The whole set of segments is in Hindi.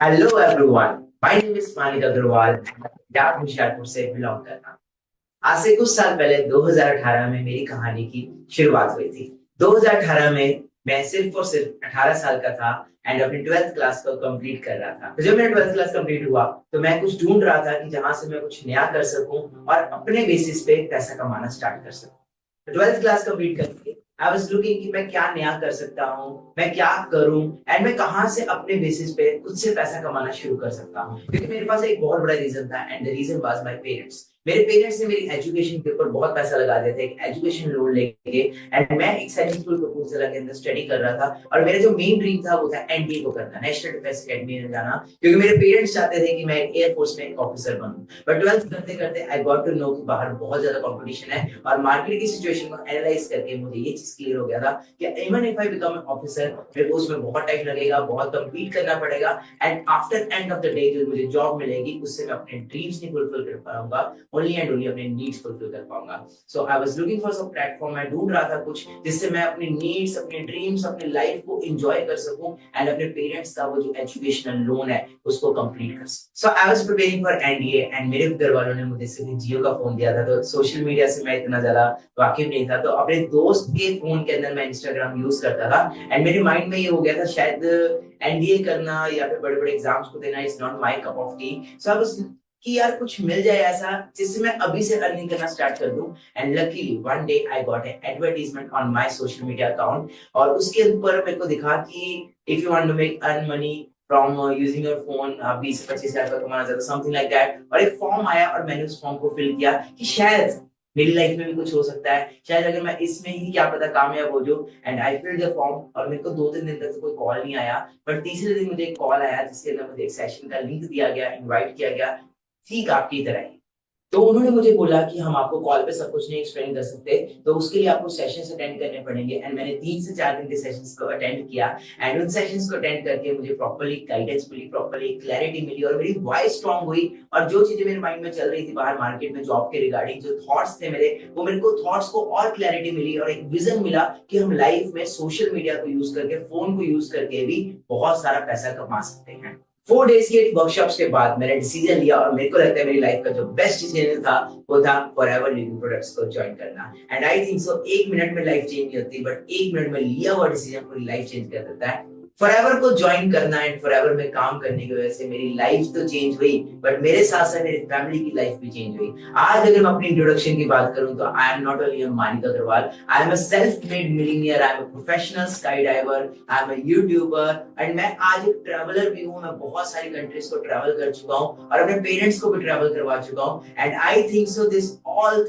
Hello everyone, my name is Manik Agarwal. Punjab Hoshiarpur से बिलोंग करता हूँ। आज से कुछ साल पहले 2018 में मेरी कहानी की शुरुआत हुई थी। 2018 में मैं सिर्फ और सिर्फ 18 साल का था एंड अपनी 12th क्लास को कंप्लीट कर रहा था। तो जब मेरा 12th क्लास कंप्लीट हुआ तो मैं कुछ ढूंढ रहा था कि जहां से मैं कुछ नया कर सकूं और अपने बेसिस पे पैसा कमाना स्टार्ट कर सकूं। 12th क्लास कंप्लीट करके आई वाज लुकिंग कि मैं क्या नया कर सकता हूँ, मैं क्या करूं एंड मैं कहां से अपने बेसिस पे खुद से पैसा कमाना शुरू कर सकता हूँ। क्योंकि मेरे पास एक बहुत बड़ा रीजन था and the reason was my parents. मेरे पेरेंट्स ने मेरी एजुकेशन के ऊपर बहुत पैसा लगा दिया था, एक एजुकेशन लोन लेके। एंड मैं एक सक्सेसफुल प्रपोजल के अंदर स्टडी कर रहा था और मेरा जो मेन ड्रीम था वो था एनडीए को करना, नेशनल डिफेंस अकेडमी में जाना। क्योंकि मेरे पेरेंट्स चाहते थे कि मैं एयरफोर्स में एक ऑफिसर बनूं। बट 12th करते करते आई गॉट टू नो कि बाहर बहुत ज्यादा कंपटीशन है और मार्केट की सिचुएशन को एनालाइज करके मुझे ये चीज क्लियर हो गया था कि even if I become an officer, मेरे को उसमें बहुत टाइम लगेगा, बहुत कंप्लीट करना पड़ेगा and after end of the day जो मुझे जॉब मिलेगी उससे मैं अपने ड्रीम्स नहीं फुलफिल कर पाऊंगा, ओनली एंड ओनली अपने नीड्स फुलफिल कर पाऊंगा। So I was looking for some platform. मैं ढूंढ रहा था कुछ जिससे मैं अपनी नीड्स, अपने ड्रीम्स, अपनी लाइफ को एंजॉय कर सकूं एंड अपने पेरेंट्स का वो जो एजुकेशनल लोन है उसको कंप्लीट कर सकूं। So I was preparing for NDA and मेरे घर वालों ने मुझे सिर्फ जियो का फोन दिया था, तो सोशल मीडिया से मैं इतना ज्यादा वाकिफ नहीं था। तो अपने दोस्त के फोन के अंदर मैं इंस्टाग्राम यूज करता था एंड मेरे माइंड में ये हो गया था शायद एनडीए करना या फिर बड़े बड़े एग्जाम्स को देना is not my cup of T. So I was कि यार कुछ मिल जाए ऐसा जिससे मैं अभी से अर्निंग करना स्टार्ट कर दूं। And luckily one day I got an advertisement on my social media account और उसके ऊपर मेरे को दिखा कि if you want to make earn money from using your phone, आप 20 से 25 हजार का कमाना चाहते, समथिंग लाइक दैट। और एक फॉर्म आया और मैंने उस फॉर्म को फिल किया कि शायद मेरी लाइफ में भी कुछ हो सकता है, शायद अगर मैं इसमें ही क्या पता कामयाब हो जाऊं। And I filled the form और मेरे को 2-3 दिन तक तो कोई कॉल नहीं आया। पर तीसरे दिन मुझे एक कॉल आया जिसके अंदर मुझे एक सेशन का लिंक दिया गया, इनवाइट किया गया, ठीक आपकी तरह ही। तो उन्होंने मुझे बोला कि हम आपको कॉल पे सब कुछ नहीं एक्सप्लेन कर सकते, तो उसके लिए आपको सेशंस अटेंड करने पड़ेंगे। एंड मैंने 3 से 4 दिन के सेशंस को अटेंड किया एंड उन सेशंस को अटेंड करके मुझे प्रॉपर्ली गाइडेंस मिली, प्रॉपर्ली क्लैरिटी मिली और मेरी वॉइस स्ट्रांग हुई। और जो चीजें मेरे माइंड में चल रही थी बाहर मार्केट में जॉब के रिगार्डिंग, जो थॉट्स थे मेरे, वो मेरे को थॉट्स को और क्लैरिटी मिली और एक विजन मिला कि हम लाइफ में सोशल मीडिया को यूज करके, फोन को यूज करके भी बहुत सारा पैसा कमा सकते हैं। 4 डेज के वर्कशॉप्स के बाद मैंने डिसीजन लिया और मेरे को लगता है मेरी लाइफ का जो बेस्ट डिसीजन था वो था फॉरएवर लिविंग प्रोडक्ट्स को ज्वाइन करना। And I think so 1 minute में लाइफ चेंज नहीं होती, बट 1 मिनट में लिया हुआ डिसीजन पूरी लाइफ चेंज कर देता है। फॉरएवर को ज्वाइन करना एंड फॉरएवर में काम करने की वजह से मेरी लाइफ तो चेंज हुई, बट मेरे साथ साथ मेरी फैमिली की लाइफ भी चेंज हुई। आज अगर मैं अपनी इंट्रोडक्शन की बात करूं तो I am not only a Manik Agarwal, I am a self made millionaire, I am a professional skydiver, I am a YouTuber and मैं आज एक ट्रैवलर भी हूं। मैं बहुत सारी कंट्रीज को ट्रैवल कर चुका हूं और अपने पेरेंट्स को भी ट्रैवल करवा चुका हूं। And I think so this all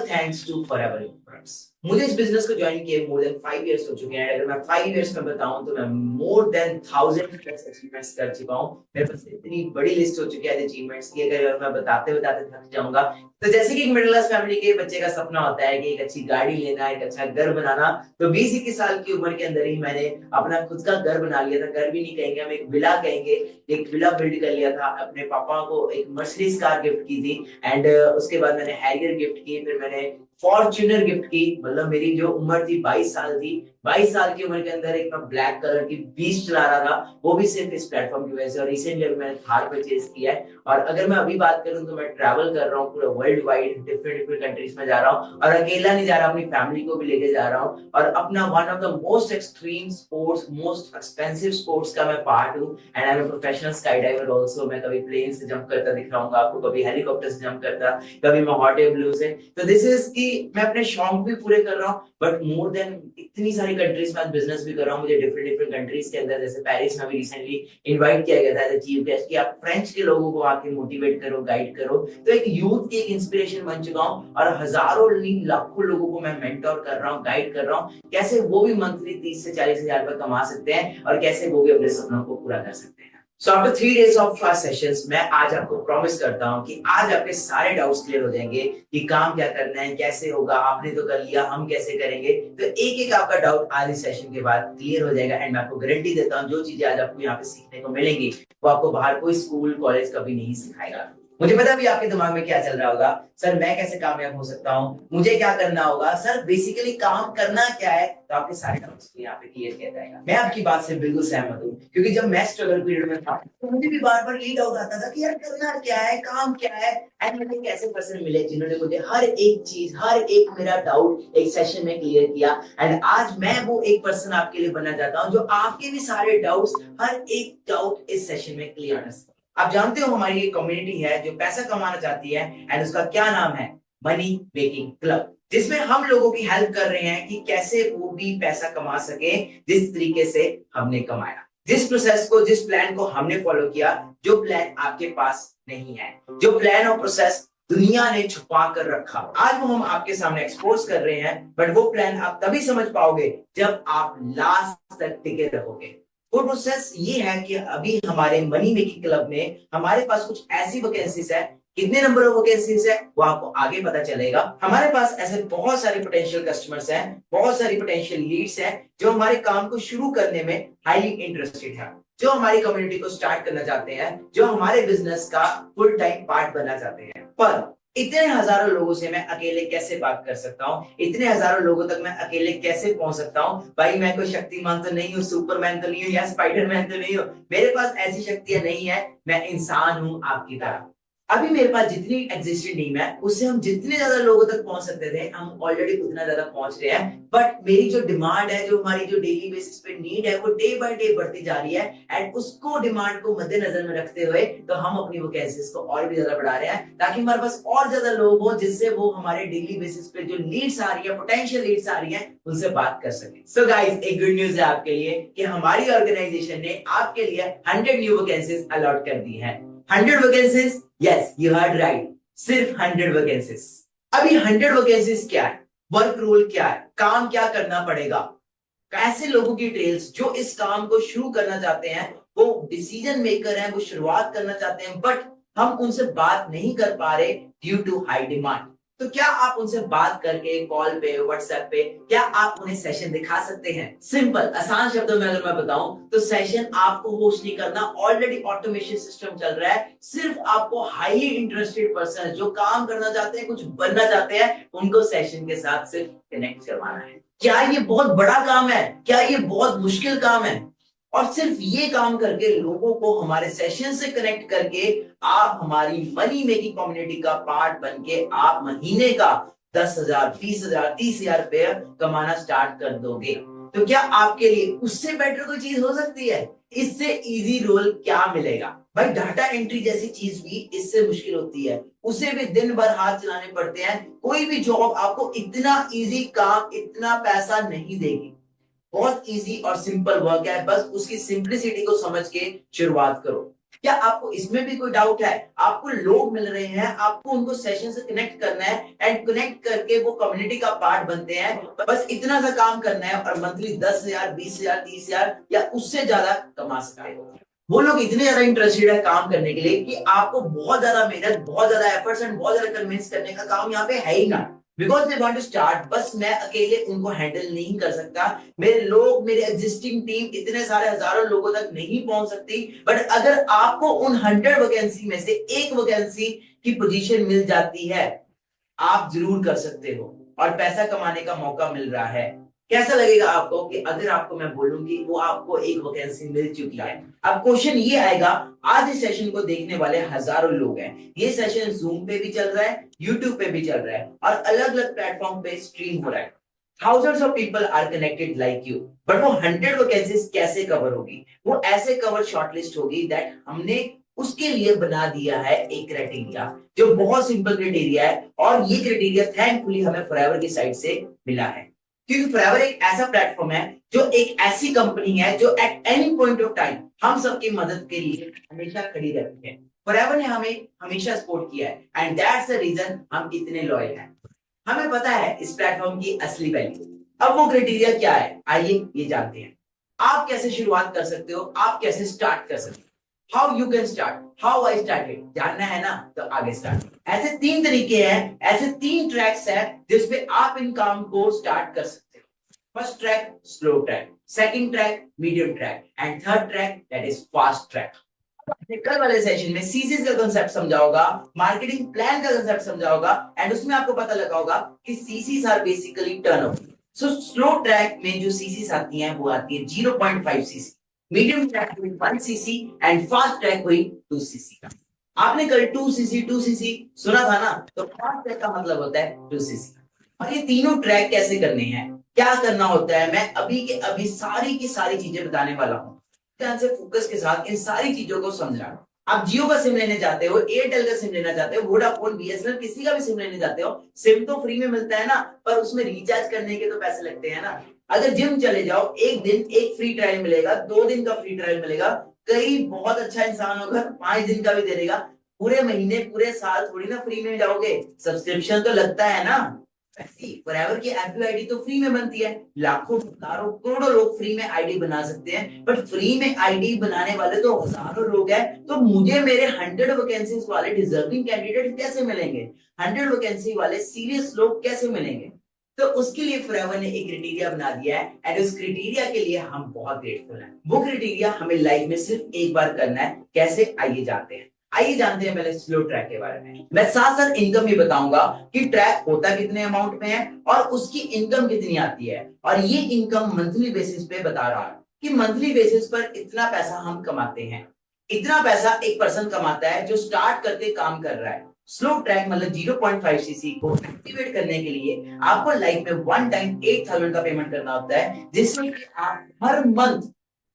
thanks to Forever products. मुझे इस बिजनेस को ज्वाइन किए मोर देन 5 इयर्स हो चुके हैं। अगर मैं 5 इयर्स में बताऊं तो मैं मोर देन 1000+ अचीवमेंट्स कर चुका हूं। मेरे पास इतनी बड़ी लिस्ट हो चुकी है अचीवमेंट्स की, अगर मैं बताते बताते थक जाऊंगा। तो जैसे कि एक मिडिल क्लास फैमिली के बच्चे का सपना होता है कि एक अच्छी गाड़ी लेना, एक अच्छा घर बनाना, तो 20-21 साल की उम्र के अंदर ही मैंने अपना खुद का घर बना लिया था। घर भी नहीं कहेंगे हम, एक विला कहेंगे। एक विला बिल्ड कर लिया था। अपने पापा को एक मर्सिडीज कार गिफ्ट की थी एंड उसके बाद मैंने हैरियर गिफ्ट की, फिर मैंने फॉर्च्यूनर गिफ्ट की। मतलब मेरी जो उम्र थी 22 साल थी, 22 साल की उम्र के अंदर एक मैं ब्लैक कलर की बीस्ट चला रहा था, वो भी सिर्फ इस प्लेटफॉर्म की वजह से। और रिसेंटली अभी मैंने थार परचेज किया है। और अगर मैं अभी बात करूं तो मैं ट्रैवल कर रहा हूँ पूरा world wide, different different countries में जा रहा हूँ और अकेला नहीं जा रहा, अपनी फैमिली को भी लेके जा रहा हूँ। और अपना one of the most extreme sports, most expensive sports का मैं पार्ट हूँ and I am a professional skydiver also. मैं कभी प्लेन से जंप करता दिखाऊंगा आपको, कभी हेलीकॉप्टर से जंप करता, कभी मैं हॉट एयर ब्लू से। तो दिस इज कि मैं अपने शौक भी पूरे कर रहा हूँ, बट मोर देन इतनी सारी कंट्रीज में बिजनेस भी कर रहा हूँ। मुझे डिफरेंट डिफरेंट कंट्रीज के अंदर, जैसे पेरिस में भी रिसेंटली इनवाइट किया गया था एज चीफ गेस्ट कि आप फ्रेंच के लोगों को आके मोटिवेट करो, गाइड करो। तो एक यूथ की एक इंस्पिरेशन बन चुका हूँ और हजारों लाखों लोगों को मैं मेंटोर कर रहा हूँ, गाइड कर रहा हूँ, कैसे वो भी मंथली 30 से 40 हजार रुपए कमा सकते हैं और कैसे वो भी अपने सपनों को पूरा कर सकते हैं। So after 3 days of class sessions मैं आज आपको प्रॉमिस करता हूं कि आज आपके सारे डाउट्स क्लियर हो जाएंगे कि काम क्या करना है, कैसे होगा। आपने तो कर लिया, हम कैसे करेंगे। तो एक एक आपका डाउट आज इस सेशन के बाद क्लियर हो जाएगा एंड मैं आपको गारंटी देता हूं जो चीजें आज आपको यहाँ पे सीखने को मिलेंगी वो आपको बाहर कोई स्कूल कॉलेज कभी नहीं सिखाएगा। मुझे पता भी आपके दिमाग में क्या चल रहा होगा, सर मैं कैसे कामयाब हो सकता हूँ, मुझे क्या करना होगा, सर बेसिकली काम करना क्या है। तो आपके सारे डाउट्स यहाँ पे क्लियर किया जाएगा। मैं आपकी बात से बिल्कुल सहमत हूँ, क्योंकि जब मैं स्ट्रगल पीरियड में था तो मुझे भी बार बार यही डाउट आता था कि यार करना क्या है, काम क्या है। एंड मुझे एक ऐसे पर्सन मिले जिन्होंने मुझे हर एक चीज, हर एक मेरा डाउट एक सेशन में क्लियर किया। एंड आज मैं वो एक पर्सन आपके लिए बनना चाहता हूँ जो आपके भी सारे डाउट्स, हर एक डाउट इस सेशन में क्लियर कर सके। आप जानते हो हमारी एक कम्युनिटी है जो पैसा कमाना चाहती है, एंड उसका क्या नाम है, मनी मेकिंग क्लब, जिसमें हम लोगों की हेल्प कर रहे हैं कि कैसे वो भी पैसा कमा सके जिस तरीके से हमने कमाया, जिस प्रोसेस को, जिस प्लान को हमने फॉलो किया, जो प्लान आपके पास नहीं है, जो प्लान और प्रोसेस दुनिया ने छुपा कर रखा, आज वो हम आपके सामने एक्सपोज कर रहे हैं। बट वो प्लान आप तभी समझ पाओगे जब आप लास्ट तक टिके रहोगे। वो प्रोसेस ये है कि अभी हमारे मनी मेकिंग क्लब में हमारे पास कुछ ऐसी वैकेंसीज है, कितने नंबर ऑफ वैकेंसीज है वो आपको आगे पता चलेगा। हमारे पास ऐसे बहुत सारे पोटेंशियल कस्टमर्स हैं, बहुत सारी पोटेंशियल लीड्स हैं जो हमारे काम को शुरू करने में हाईली इंटरेस्टेड है, जो हमारी कम्युनिटी को स्टार्ट करना चाहते हैं, जो हमारे बिजनेस का फुल टाइम पार्ट बनना चाहते हैं। पर इतने हजारों लोगों से मैं अकेले कैसे बात कर सकता हूँ, इतने हजारों लोगों तक मैं अकेले कैसे पहुंच सकता हूँ। भाई मैं कोई शक्तिमान तो नहीं हूँ, सुपरमैन तो नहीं हूँ, या स्पाइडरमैन तो नहीं हूँ, मेरे पास ऐसी शक्तियां नहीं है। मैं इंसान हूँ आपकी तरह। अभी मेरे पास जितनी एग्जिस्टिंग टीम है उससे हम जितने ज्यादा लोगों तक पहुंच सकते थे हम ऑलरेडी उतना ज्यादा पहुंच रहे हैं। बट मेरी जो डिमांड है, जो हमारी जो डेली बेसिस पे नीड है, वो डे बाय डे बढ़ती जा रही है। एंड उसको, डिमांड को मद्देनजर में रखते हुए तो हम अपनी वैकेंसीज को और भी ज्यादा बढ़ा रहे हैं, ताकि हमारे पास और ज्यादा लोग हो जिससे वो हमारे डेली बेसिस पे जो लीड्स आ रही है, पोटेंशियल लीड्स आ रही है, उनसे बात कर सके। सो गाइस, एक गुड न्यूज है आपके लिए कि हमारी ऑर्गेनाइजेशन ने आपके लिए 100 न्यू वैकेंसीज अलॉट कर दी है। 100 vacancies, yes you heard right, सिर्फ 100 वैकेंसीज। अभी 100 वैकेंसीज क्या है, वर्क रोल क्या है, काम क्या करना पड़ेगा, कैसे लोगों की डिटेल्स जो इस काम को शुरू करना चाहते हैं, वो डिसीजन मेकर हैं, वो शुरुआत करना चाहते हैं, बट हम उनसे बात नहीं कर पा रहे ड्यू टू हाई डिमांड। तो क्या आप उनसे बात करके कॉल पे, व्हाट्सएप पे, क्या आप उन्हें सेशन दिखा सकते हैं? सिंपल, आसान शब्दों में अगर मैं बताऊं तो सेशन आपको होस्ट नहीं करना, ऑलरेडी ऑटोमेशन सिस्टम चल रहा है। सिर्फ आपको हाईली इंटरेस्टेड पर्सन जो काम करना चाहते हैं, कुछ बनना चाहते हैं, उनको सेशन के साथ सिर्फ कनेक्ट करवाना है। क्या ये बहुत बड़ा काम है? क्या ये बहुत मुश्किल काम है? और सिर्फ ये काम करके, लोगों को हमारे सेशन से कनेक्ट करके, आप हमारी मनी मेकिंग कम्युनिटी का पार्ट बन के आप महीने का 10,000, 20,000, 30,000 रुपया कमाना स्टार्ट कर दोगे। तो क्या आपके लिए उससे बेटर कोई चीज हो सकती है? इससे इजी रोल क्या मिलेगा? भाई डाटा एंट्री जैसी चीज भी इससे मुश्किल होती है, उसे भी दिन भर हाथ चलाने पड़ते हैं। कोई भी जॉब आपको इतना इजी काम, इतना पैसा नहीं देगी। बहुत इजी और सिंपल वर्क है, बस उसकी सिंप्लिसिटी को समझ के शुरुआत करो। क्या आपको इसमें भी कोई डाउट है? आपको लोग मिल रहे हैं, आपको उनको सेशन से कनेक्ट करना है, एंड कनेक्ट करके वो कम्युनिटी का पार्ट बनते हैं। बस इतना सा काम करना है और मंथली 10,000, 20,000, 30,000 या उससे ज्यादा कमा सकते हो। वो लोग इतने ज्यादा इंटरेस्टेड है काम करने के लिए कि आपको बहुत ज्यादा मेहनत, बहुत ज्यादा एफर्ट्स एंड बहुत ज्यादा कन्विंस करने का काम यहाँ पे है ही ना। Because they want to start. बस मैं अकेले उनको हैंडल नहीं कर सकता, मेरे लोग, मेरे एग्जिस्टिंग टीम इतने सारे हजारों लोगों तक नहीं पहुंच सकती। बट अगर आपको उन 100 वैकेंसी में से एक वैकेंसी की पोजीशन मिल जाती है, आप जरूर कर सकते हो और पैसा कमाने का मौका मिल रहा है। कैसा लगेगा आपको कि अगर आपको मैं बोलूं कि वो आपको एक वैकेंसी मिल चुकी है? अब क्वेश्चन ये आएगा, आज इस सेशन को देखने वाले हजारों लोग हैं, ये सेशन जूम पे भी चल रहा है, यूट्यूब पे भी चल रहा है और अलग अलग प्लेटफॉर्म पे स्ट्रीम हो रहा है। Thousands of people are connected like you, but वो 100 वैकेंसीज कैसे कवर होगी? वो ऐसे कवर शॉर्टलिस्ट होगी दैट हमने उसके लिए बना दिया है एक क्राइटेरिया, जो बहुत सिंपल क्राइटेरिया है। और ये क्राइटेरिया थैंकफुली हमें फॉरएवर की साइड से मिला है, क्योंकि फॉरएवर एक ऐसा प्लेटफॉर्म है, जो एक ऐसी कंपनी है जो at any point of time हम सबकी मदद के लिए हमेशा खड़ी रहती है। फॉरएवर ने हमें हमेशा सपोर्ट किया है, एंड दैट्स द रीजन हम इतने लॉयल हैं। हमें पता है इस प्लेटफॉर्म की असली वैल्यू। अब वो क्राइटेरिया क्या है, आइए ये जानते हैं। आप कैसे शुरुआत कर सकते हो, आप कैसे स्टार्ट कर सकते हो, how you can start, how I started, जानना है ना? तो आगे स्टार्ट। ऐसे 3 तरीके हैं, ऐसे 3 ट्रैक्स हैं जिसपे आप इन काम को स्टार्ट कर सकते हो। First track slow track, second track medium track, and third track that is fast track. कल वाले सेशन में सीसीस का कंसेप्ट समझा होगा, मार्केटिंग प्लान का कंसेप्ट समझा होगा, एंड उसमें आपको पता लगा होगा कि CCs are basically turnover. So slow track में जो सीसीस आती हैं वो आती है 0.5 सीसी, मीडियम ट्रैक हुई 1 सीसी एंड फास्ट ट्रैक हुई 2 सीसी का। आपने कल 2 सीसी 2 सीसी सुना था ना, तो फास्ट ट्रैक का मतलब होता है 2 सीसी। और ये तीनों ट्रैक कैसे करने हैं, क्या करना होता है, मैं अभी के अभी सारी की सारी चीजें बताने वाला हूं। ध्यान से फोकस के साथ इन सारी चीजों को समझना। आप जियो का सिम लेने जाते हो, एयरटेल का सिम लेना चाहते हो, वोडाफोन बीएसएनएल किसी का भी सिम लेने जाते हो, सिम तो फ्री में मिलता है ना, पर उसमें रिचार्ज करने के तो पैसे लगते हैं ना। अगर जिम चले जाओ, एक दिन एक फ्री ट्रायल मिलेगा, 2 दिन का फ्री ट्रायल मिलेगा, कई बहुत अच्छा इंसान होगा 5 दिन का भी दे देगा। पूरे महीने पूरे साल थोड़ी ना फ्री में जाओगे, सब्सक्रिप्शन तो लगता है ना। फॉरएवर की एफबी आईडी तो फ्री में बनती है, लाखों हजारों करोड़ों लोग फ्री में आईडी बना सकते हैं, बट फ्री में आईडी बनाने वाले तो हजारों लोग हैं। तो मुझे मेरे 100 वैकेंसीज वाले डिजर्विंग कैंडिडेट कैसे मिलेंगे, 100 वैकेंसी वाले सीरियस लोग कैसे मिलेंगे? तो उसके लिए फॉरएवर ने एक क्राइटेरिया बना दिया है, एंड उस क्राइटेरिया के लिए हम बहुत ग्रेटफुल हैं। वो क्राइटेरिया हमें लाइफ में सिर्फ एक बार करना है। कैसे, आइए जानते हैं। आइए जानते हैं पहले स्लो ट्रैक के बारे में। मैं साथ साथ इनकम भी बताऊंगा कि ट्रैक होता कितने अमाउंट में है और उसकी इनकम कितनी आती है, और ये इनकम मंथली बेसिस पे बता रहा है कि मंथली बेसिस पर इतना पैसा हम कमाते हैं। इतना पैसा एक पर्सन कमाता है जो स्टार्ट करके काम कर रहा है। स्लो ट्रैक मतलब 0.5 सीसी को एक्टिवेट करने के लिए आपको लाइफ में वन टाइम 8,000 का पेमेंट करना होता है, जिसमें कि आप हर मंथ,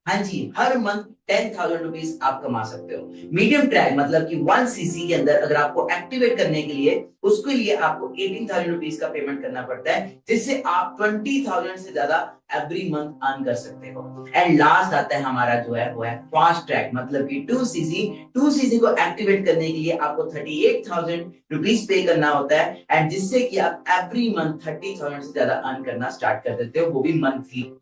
हाँ जी, हर मंथ 10,000 रुपीज आप कमा सकते हो। मीडियम ट्रैक मतलब कि 1 सीसी के अंदर अगर आपको एक्टिवेट करने के लिए, उसके लिए आपको 18,000 रुपीज का पेमेंट करना पड़ता है, जिससे आप 20,000 से ज्यादा एवरी मंथ अर्न कर सकते हो। एंड लास्ट आता है हमारा जो है वो है फास्ट ट्रैक मतलब कि 2 सीसी। 2 सीसी को एक्टिवेट करने के लिए आपको 38,000 रुपीज पे करना होता है, एंड जिससे कि आप एवरी मंथ 30,000 से ज्यादा अर्न करना स्टार्ट कर देते हो, वो भी मंथली।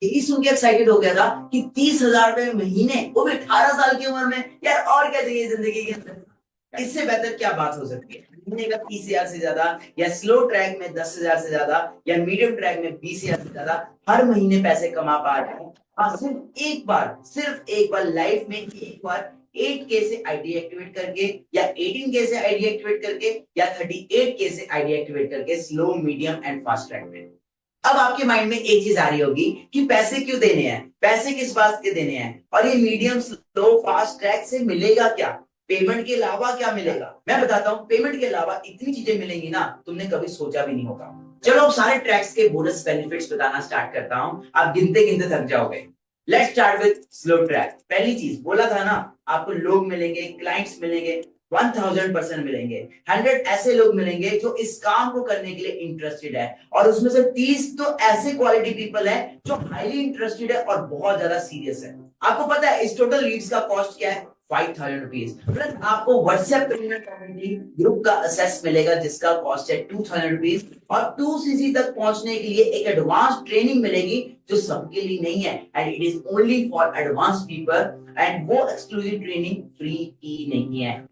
यही सुन के एक्साइटेड हो गया था कि 30,000 रुपए महीने, वो भी 18 साल की उम्र में, यार और क्या चाहिए जिंदगी के अंदर। इससे बेहतर क्या बात हो सकती है? महीने का 30,000 से ज्यादा, या स्लो ट्रैक में 10,000 से ज्यादा, या मीडियम ट्रैक में 20,000 से ज्यादा हर महीने पैसे कमा पा रहे हैं। हाँ, सिर्फ एक बार लाइफ में, एक बार 8K से आईडी एक्टिवेट करके, या 18K से आईडी एक्टिवेट करके, या 38K से आईडी एक्टिवेट करके, slow, medium and fast track में। अब आपके माइंड में एक चीज आ रही होगी कि पैसे क्यों देने हैं, पैसे किस बात के देने हैं, और ये मीडियम, स्लो, फास्ट ट्रैक से मिलेगा क्या, पेमेंट के अलावा क्या मिलेगा? मैं बताता हूँ, पेमेंट के अलावा इतनी चीजें मिलेंगी ना, तुमने कभी सोचा भी नहीं होगा। चलो अब सारे ट्रैक्स के बोनस बेनिफिट्स बताना स्टार्ट करता हूँ, आप गिनते गिनते थक जाओगे। Let's start with slow track. पहली चीज बोला था ना, आपको लोग मिलेंगे, क्लाइंट्स मिलेंगे, 1000% मिलेंगे। 100 ऐसे लोग मिलेंगे जो इस काम को करने के लिए इंटरेस्टेड है, और उसमें से 30 तो ऐसे क्वालिटी पीपल है जो हाईली इंटरेस्टेड है और बहुत ज्यादा सीरियस है। आपको पता है इस टोटल लीड्स का कॉस्ट क्या है? 5,000 रुपीज। प्लस आपको व्हाट्सएप पेमेंट कम्युनिटी ग्रुप का असेस मिलेगा जिसका कॉस्ट है 2,000 रुपीज, और 2 सीसी तक पहुंचने के लिए एक एडवांस ट्रेनिंग मिलेगी जो सबके लिए नहीं है, and it is only for advance people, and वो एक्सक्लूसिव ट्रेनिंग फ्री की नहीं है।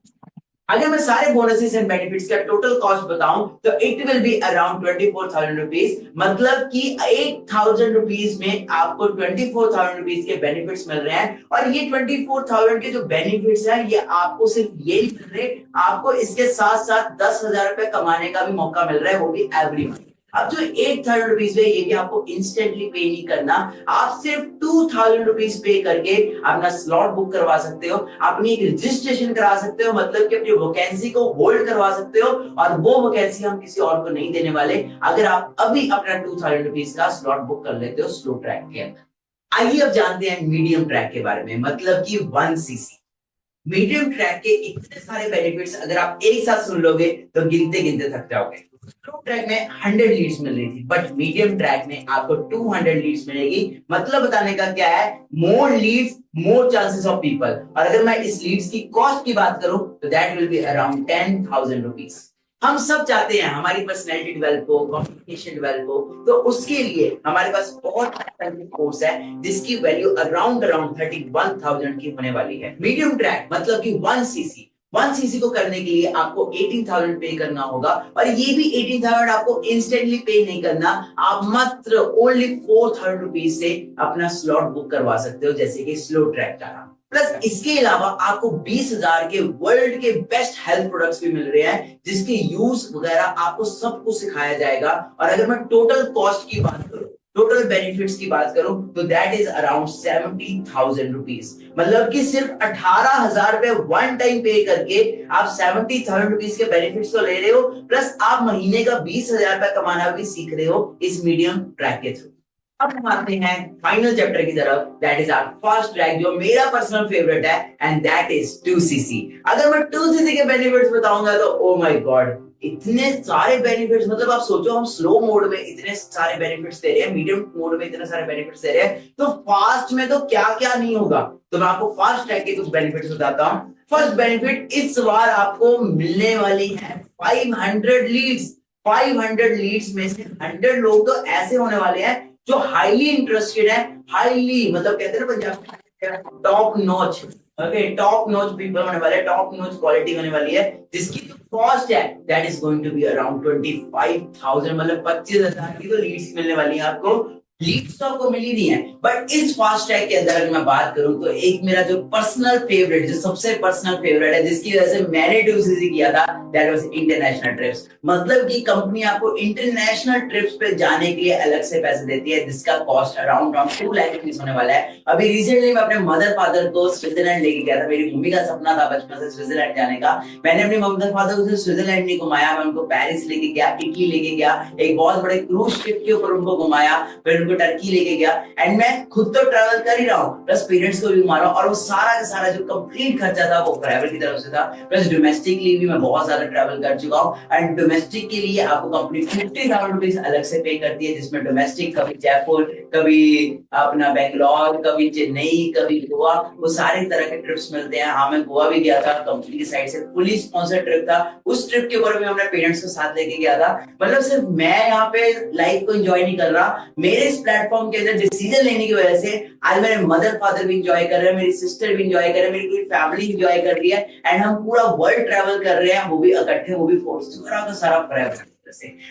अगर मैं सारे बोनसेस एंड बेनिफिट्स का टोटल कॉस्ट बताऊं तो it will be around 24,000 rupees, मतलब कि 8,000 रुपीज में आपको 24,000 रुपीज के बेनिफिट्स मिल रहे हैं। और ये 24,000 के जो बेनिफिट्स हैं, ये आपको सिर्फ ये नहीं मिल रहे, आपको इसके साथ साथ 10,000 रुपए कमाने का भी मौका मिल रहा है, वो भी एवरी मंथ। अब जो 8,000 रुपीज है, ये भी आपको इंस्टेंटली पे नहीं करना, आप सिर्फ 2,000 रुपीज पे करके अपना स्लॉट बुक करवा सकते हो, अपनी एक रजिस्ट्रेशन करा सकते हो, मतलब कि अपनी वैकेंसी को होल्ड करवा सकते हो, और वो वैकेंसी हम किसी और को नहीं देने वाले अगर आप अभी अपना 2,000 रुपीज का स्लॉट बुक कर लेते हो स्लो ट्रैक के अंदर। आइए अब जानते हैं मीडियम ट्रैक के बारे में, मतलब कि 1 सीसी। मीडियम ट्रैक के इतने सारे बेनिफिट्स अगर आप एक साथ सुन लोगे तो गिनते गिनते थक जाओगे। स्लो ट्रैक में 100 लीड्स मिल रही थी, बट मीडियम ट्रैक में आपको 200 लीड्स मिलेगी। मतलब बताने का क्या है, मोर Leeds more chances of people. और अगर मैं इस लीड्स की कॉस्ट की बात करूं तो that will be around 10,000 rupees. हम सब चाहते हैं हमारी पर्सनैलिटी डेवलप हो, कम्युनिकेशन डेवलप हो, तो उसके लिए हमारे पास बहुत कोर्स है जिसकी वैल्यू अराउंड 31,000 की होने वाली है। मीडियम ट्रैक मतलब कि 1 सीसी, 1 सीसी को करने के लिए आपको 18,000 पे करना होगा, और ये भी 18,000 आपको इंस्टेंटली पे नहीं करना, आप मात्र ओनली 4,000 रुपीज से अपना स्लॉट बुक करवा सकते हो, जैसे कि स्लो ट्रैक का। प्लस इसके अलावा आपको 20,000 के वर्ल्ड के बेस्ट हेल्थ प्रोडक्ट्स भी मिल रहे हैं, जिसके यूज वगैरह आपको सब कुछ सिखाया जाएगा। और अगर मैं टोटल कॉस्ट की बात करूं, टोटल बेनिफिट्स की बात करूं, तो दैट इज अराउंड 70,000 रुपीज। मतलब कि सिर्फ 18,000 रुपए वन टाइम पे करके आप 70,000 रुपीज के बेनिफिट्स तो ले रहे हो, प्लस आप महीने का 20,000 रुपए कमाना भी सीख रहे हो इस मीडियम ट्रैक के थ्रू। अब हम आते हैं फाइनल चैप्टर की तरफ, that is our first track, जो मेरा पर्सनल फेवरेट है, एंड दैट इज 2cc। अगर मैं 2cc के बेनिफिट्स बताऊंगा तो ओ माय गॉड, इतने सारे बेनिफिट्स। मतलब आप सोचो, हम स्लो मोड में इतने सारे बेनिफिट्स दे रहे हैं, मीडियम मोड में इतने सारे बेनिफिट्स दे रहे हैं, तो फास्ट में तो क्या क्या नहीं होगा। तो मैं आपको फास्ट ट्रैक के कुछ बेनिफिट्स बताता हूं। फर्स्ट बेनिफिट, इस बार आपको मिलने वाली है 500 लीड्स। 500 लीड्स में से 100 लोग तो ऐसे होने वाले हैं जो हाईली इंटरेस्टेड है, हाईली, मतलब कहते हैं ना Punjab top notch, okay, top notch people होने वाले, टॉप नॉच क्वालिटी होने वाली है, जिसकी जो कॉस्ट है that is going to be around 25,000, मतलब 25,000 की तो लीड्स मिलने वाली है आपको। लीड्स तो आपको मिल ही नहीं है, बट इस फास्ट ट्रैक के अंदर अगर मैं बात करूं तो एक मेरा जो पर्सनल फेवरेट, जो सबसे पर्सनल फेवरेट है, जिसकी वजह से मैंने 2cc किया था, दैट वाज इंटरनेशनल ट्रिप्स। मतलब कि कंपनी आपको इंटरनेशनल ट्रिप्स पे जाने के लिए अलग से पैसे देती है, जिसका कॉस्ट अराउंड 2 लाख रुपीस होने वाला है। अभी रिसेंटली मैं अपने मदर फादर को स्विट्जरलैंड लेके गया था। मेरी मम्मी का सपना था बचपन से स्विट्जरलैंड जाने का। मैंने अपने मदर फादर को स्विट्जरलैंड नहीं घुमाया, मैं उनको पेरिस लेके गया, इटली लेके गया, एक बहुत बड़े क्रूज शिप के ऊपर उनको घुमाया, फिर उनको टर्की लेके गया। एंड मैं खुद तो ट्रैवल कर ही रहा हूँ, प्लस पेरेंट्स को भी घुमा रहा हूँ, और वो सारा का सारा जो कंप्लीट खर्चा था वो ट्रैवल की तरफ से था। प्लस डोमेस्टिकली भी मैं बहुत ज्यादा ट्रैवल कर चुका हूँ, एंड डोमेस्टिक के लिए आपको कंपनी 50,000 रुपीज अलग से पे करती है, जिसमें डोमेस्टिक कभी जयपुर, कभी अपना बेंगलोर, कभी चेन्नई, कभी गोवा, वो सारे तरह के ट्रिप्स मिलते हैं। हाँ, मैं गोवा भी गया था, कंपनी की साइड से फुली स्पॉन्सर्ड ट्रिप था। उस ट्रिप के ऊपर भी अपने पेरेंट्स को साथ लेके गया था। मतलब सिर्फ मैं यहाँ पे लाइफ को एंजॉय नहीं कर रहा, मेरे इस प्लेटफॉर्म के अंदर डिसीजन लेने की वजह से आज मेरे मदर फादर भी एंजॉय कर रहे हैं, मेरी सिस्टर भी एंजॉय कर रहे हैं, मेरी पूरी फैमिली एंजॉय कर रही है, एंड हम पूरा वर्ल्ड ट्रैवल कर रहे हैं, वो भी इकट्ठे, वो भी फोर्स, सारा का सारा ट्रैवल।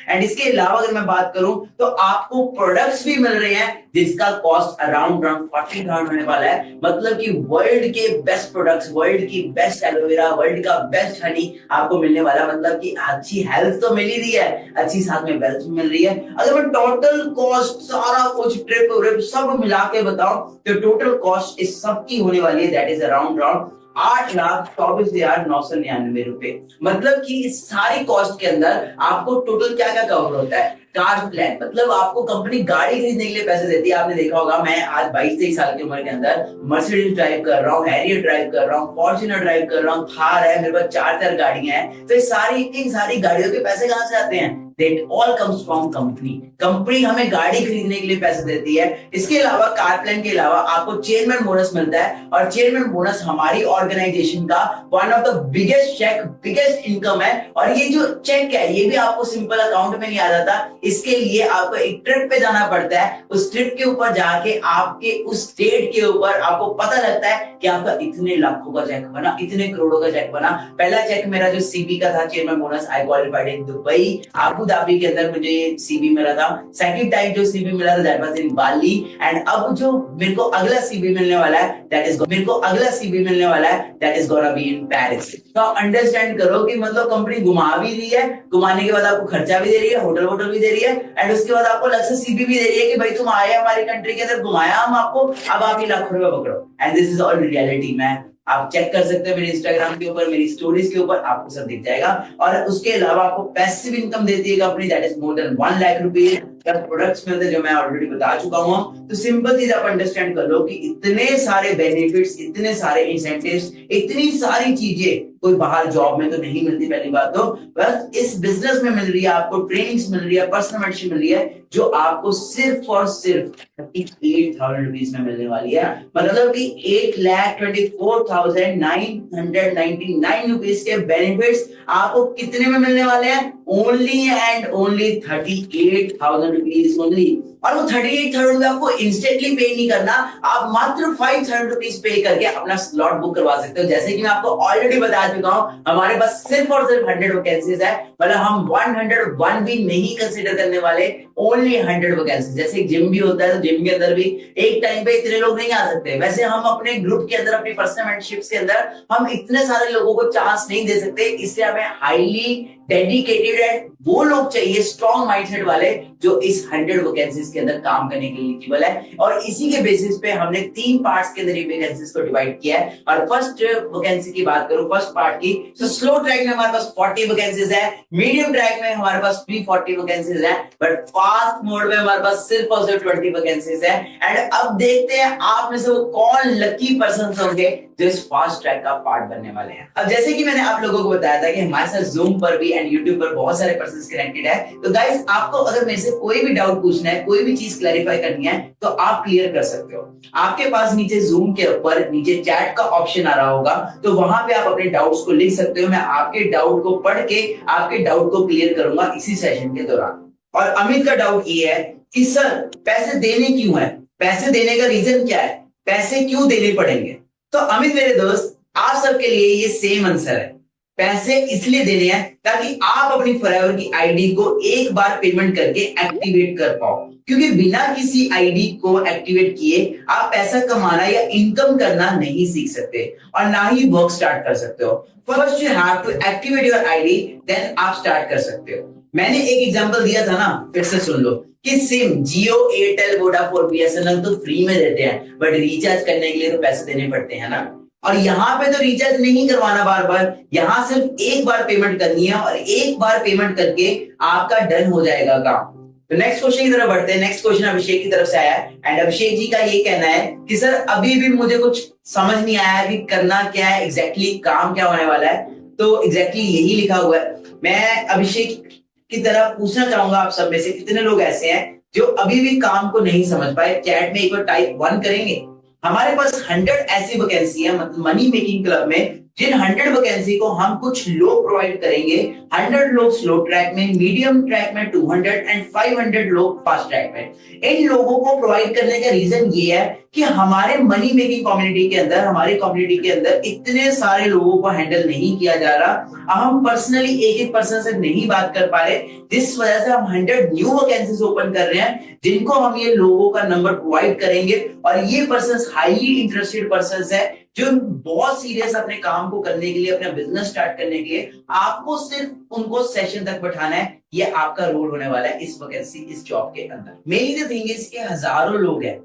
एंड इसके अलावा अगर मैं बात करूं तो आपको प्रोडक्ट्स भी मिल रहे हैं, जिसका कॉस्ट अराउंड 40,000 होने वाला है। मतलब कि वर्ल्ड के बेस्ट प्रोडक्ट्स, वर्ल्ड की बेस्ट एलोवेरा, वर्ल्ड का बेस्ट हनी आपको मिलने वाला। मतलब कि अच्छी हेल्थ तो मिल ही रही है, अच्छी साथ में वेल्थ मिल रही है। अगर मैं टोटल कॉस्ट सारा कुछ ट्रिप सब मिला के बताऊं तो टोटल कॉस्ट इस सब की होने वाली है, दैट इज अराउंड 8,24,999 रुपए। मतलब कि इस सारी कॉस्ट के अंदर आपको टोटल क्या क्या कवर होता है। कार प्लान, मतलब आपको कंपनी गाड़ी खरीदने के लिए पैसे देती है। आपने देखा होगा, मैं आज 22-23 साल की उम्र के अंदर मर्सिडीज ड्राइव कर रहा हूँ, हैरियर ड्राइव कर रहा हूँ, फॉर्च्यूनर ड्राइव कर रहा हूँ, थार है, मेरे पास 4 गाड़ियां हैं। तो ये सारी गाड़ियों के पैसे कहां से आते हैं? That all comes from company। Company हमें गाड़ी खरीदने के लिए पैसे देती है। इसके अलावा कार प्लान के अलावा आपको चेयरमैन बोनस मिलता है, और चेयरमैन बोनस हमारी ऑर्गेनाइजेशन का one of the biggest cheque, biggest income है। और ये जो चेक है ये भी आपको सिंपल अकाउंट में नहीं आ जाता, इसके लिए आपको एक ट्रिप पे जाना पड़ता है। उस ट्रिप के ऊपर जाके आपके उस स्टेट के ऊपर आपको पता लगता है कि आपका इतने लाखों का चेक बना, इतने करोड़ों का चेक बना। पहला चेक मेरा जो सीबी का था, chairman bonus, I qualified in Dubai, Abu Dhabi के अंदर मुझे सीबी मिला था। सेकंड टाइम जो सीबी मिला था that was in Bali, and अब जो मेरे को अगला सीबी मिलने वाला है that is gonna be in Paris. तो आप अंडरस्टैंड करो कि मतलब कंपनी घुमा भी रही है, घुमाने के बाद आपको खर्चा भी दे रही है, होटल भी दे रही है, एंड उसके बाद आपको अलग से सीबी भी दे रही है कि भाई तुम आए हमारी कंट्री के अंदर, घुमाया हम आपको, अब आप ये लाखों रुपए पकड़ो। And this is all reality. मैं आप चेक कर सकते हैं मेरे इंस्टाग्राम के ऊपर, मेरी स्टोरीज के ऊपर आपको सब दिख जाएगा। और उसके अलावा आपको पैसिव इनकम देती है company, that is more than 1 lakh rupees. Products मिलते हैं जो मैं ऑलरेडी बता चुका हूं। तो सिंपल चीज आप अंडरस्टैंड कर लो कि इतने सारे बेनिफिट्स, इतने सारे इंसेंटिव्स, इतनी सारी चीजें कोई बाहर जॉब में तो नहीं मिलती। पहली बात तो बस इस बिजनेस में मिल रही है, आपको ट्रेनिंग्स मिल रही है, पर्सनल मेंटरशिप मिल रही है, जो आपको सिर्फ और सिर्फ 38,000 रुपीज में मिलने वाली है। मतलब कि 8,24,999 रुपीज के बेनिफिट्स आपको कितने में मिलने वाले हैं? Only and only 38,000 rupees only. और वो 38,000 रुपए आपको इंस्टेंटली पे नहीं करना, आप मात्र 5,000 रुपीज पे करके अपना स्लॉट बुक करवा सकते हो। जैसे कि मैं आपको ऑलरेडी बता चुका हूं, हमारे पास सिर्फ और सिर्फ 100 वैकेंसीज है। मतलब हम 101 भी नहीं कंसीडर करने वाले, ओनली 100 वैकेंसी। जैसे जिम भी होता है तो जिम के अंदर भी एक टाइम पे इतने लोग नहीं आ सकते, वैसे हम अपने ग्रुप के अंदर, अपनी पर्सनल मेंटरशिप्स के अंदर हम इतने सारे लोगों को चांस नहीं दे सकते, इसलिए हमें हाईली डेडिकेटेड एंड वो लोग चाहिए स्ट्रॉन्ग माइंडसेट वाले जो इस 100 वैकेंसीज के अंदर काम करने के लिए एलिजिबल है। और इसी के बेसिस पे हमने 3 पार्ट्स के अंदर ये वैकेंसीज को डिवाइड किया है। और फर्स्ट वैकेंसी की बात करूं, फर्स्ट पार्ट की, तो स्लो ट्रैक में हमारे पास 40 वैकेंसीज है, मीडियम ट्रैक में हमारे पास 340 वैकेंसीज है, बट फास्ट मोड में हमारे पास सिर्फ और सिर्फ 20 वैकेंसीज है। एंड अब देखते हैं आप में से वो कौन लकी पर्सन होंगे जो इस फास्ट ट्रैक का पार्ट बनने वाले हैं। अब जैसे कि मैंने आप लोगों को बताया था कि हमारे साथ जूम पर भी एंड यूट्यूब पर बहुत सारे पर्सन कनेक्टेड है, तो गाइस आपको अगर मेरे से कोई भी डाउट पूछना है, कोई भी चीज क्लैरिफाई करनी है, तो आप क्लियर कर सकते हो। आपके पास नीचे जूम के ऊपर नीचे चैट का ऑप्शन आ रहा होगा, तो वहां पे आप अपने डाउट्स को लिख सकते हो। मैं आपके डाउट को पढ़ के आपके डाउट को क्लियर करूंगा इसी सेशन के दौरान। और अमित का डाउट ये है कि सर पैसे देने क्यों है, पैसे देने का रीजन क्या है, पैसे क्यों देने पड़ेंगे? तो अमित मेरे दोस्त, आप सबके लिए ये सेम आंसर है। पैसे इसलिए देने हैं ताकि आप अपनी फॉरएवर की आईडी को एक बार पेमेंट करके एक्टिवेट कर पाओ, क्योंकि बिना किसी आईडी को एक्टिवेट किए आप पैसा कमाना या इनकम करना नहीं सीख सकते और ना ही वर्क स्टार्ट कर सकते हो। First you have to activate your ID, then आप स्टार्ट कर सकते हो। मैंने एक एग्जांपल दिया था ना, फिर से सुन लो कि सिम जियो, एयरटेल, वोडाफोन, बीएसएनएल तो फ्री में देते हैं, बट रिचार्ज करने के लिए तो पैसे देने पड़ते हैं ना। और यहाँ पे तो रिचार्ज नहीं करवाना बार बार, यहाँ सिर्फ एक बार पेमेंट करनी है और एक बार पेमेंट करके आपका डन हो जाएगा काम। तो नेक्स्ट क्वेश्चन की तरफ बढ़ते हैं। नेक्स्ट क्वेश्चन अभिषेक की तरफ से आया है एंड अभिषेक जी का ये कहना है कि सर अभी भी मुझे कुछ समझ नहीं आया कि करना क्या है, एग्जैक्टली काम क्या होने वाला है। तो एग्जैक्टली यही लिखा हुआ है। मैं अभिषेक की तरह पूछना चाहूंगा आप सब में से कितने लोग ऐसे हैं जो अभी भी काम को नहीं समझ पाए। चैट में एक बार टाइप 1 करेंगे। हमारे पास 100 ऐसी वैकेंसी है मतलब मनी मेकिंग क्लब में, जिन 100 वैकेंसी को हम कुछ लोग प्रोवाइड करेंगे। 100 लोग स्लो ट्रैक में, मीडियम ट्रैक में 200 एंड 500 लोग फास्ट ट्रैक में। इन लोगों को प्रोवाइड करने का रीजन ये है कि हमारे मनी मेकिंग कम्युनिटी के अंदर, हमारी कम्युनिटी के अंदर इतने सारे लोगों को हैंडल नहीं किया जा रहा। हम पर्सनली एक एक पर्सन से नहीं बात कर पा रहे, जिस वजह से हम 100 न्यू वैकेंसीज ओपन कर रहे हैं, जिनको हम ये लोगों का नंबर प्रोवाइड करेंगे। और ये पर्सन हाईली इंटरेस्टेड पर्सन है जो बहुत सीरियस अपने काम को करने के लिए, अपना बिजनेस स्टार्ट करने के लिए। आपको सिर्फ उनको सेशन तक बैठाना है, ये आपका रोल होने वाला है इस वैकेंसी, इस जॉब के अंदर। मेरी द थिंग इज के हजारों लोग हैं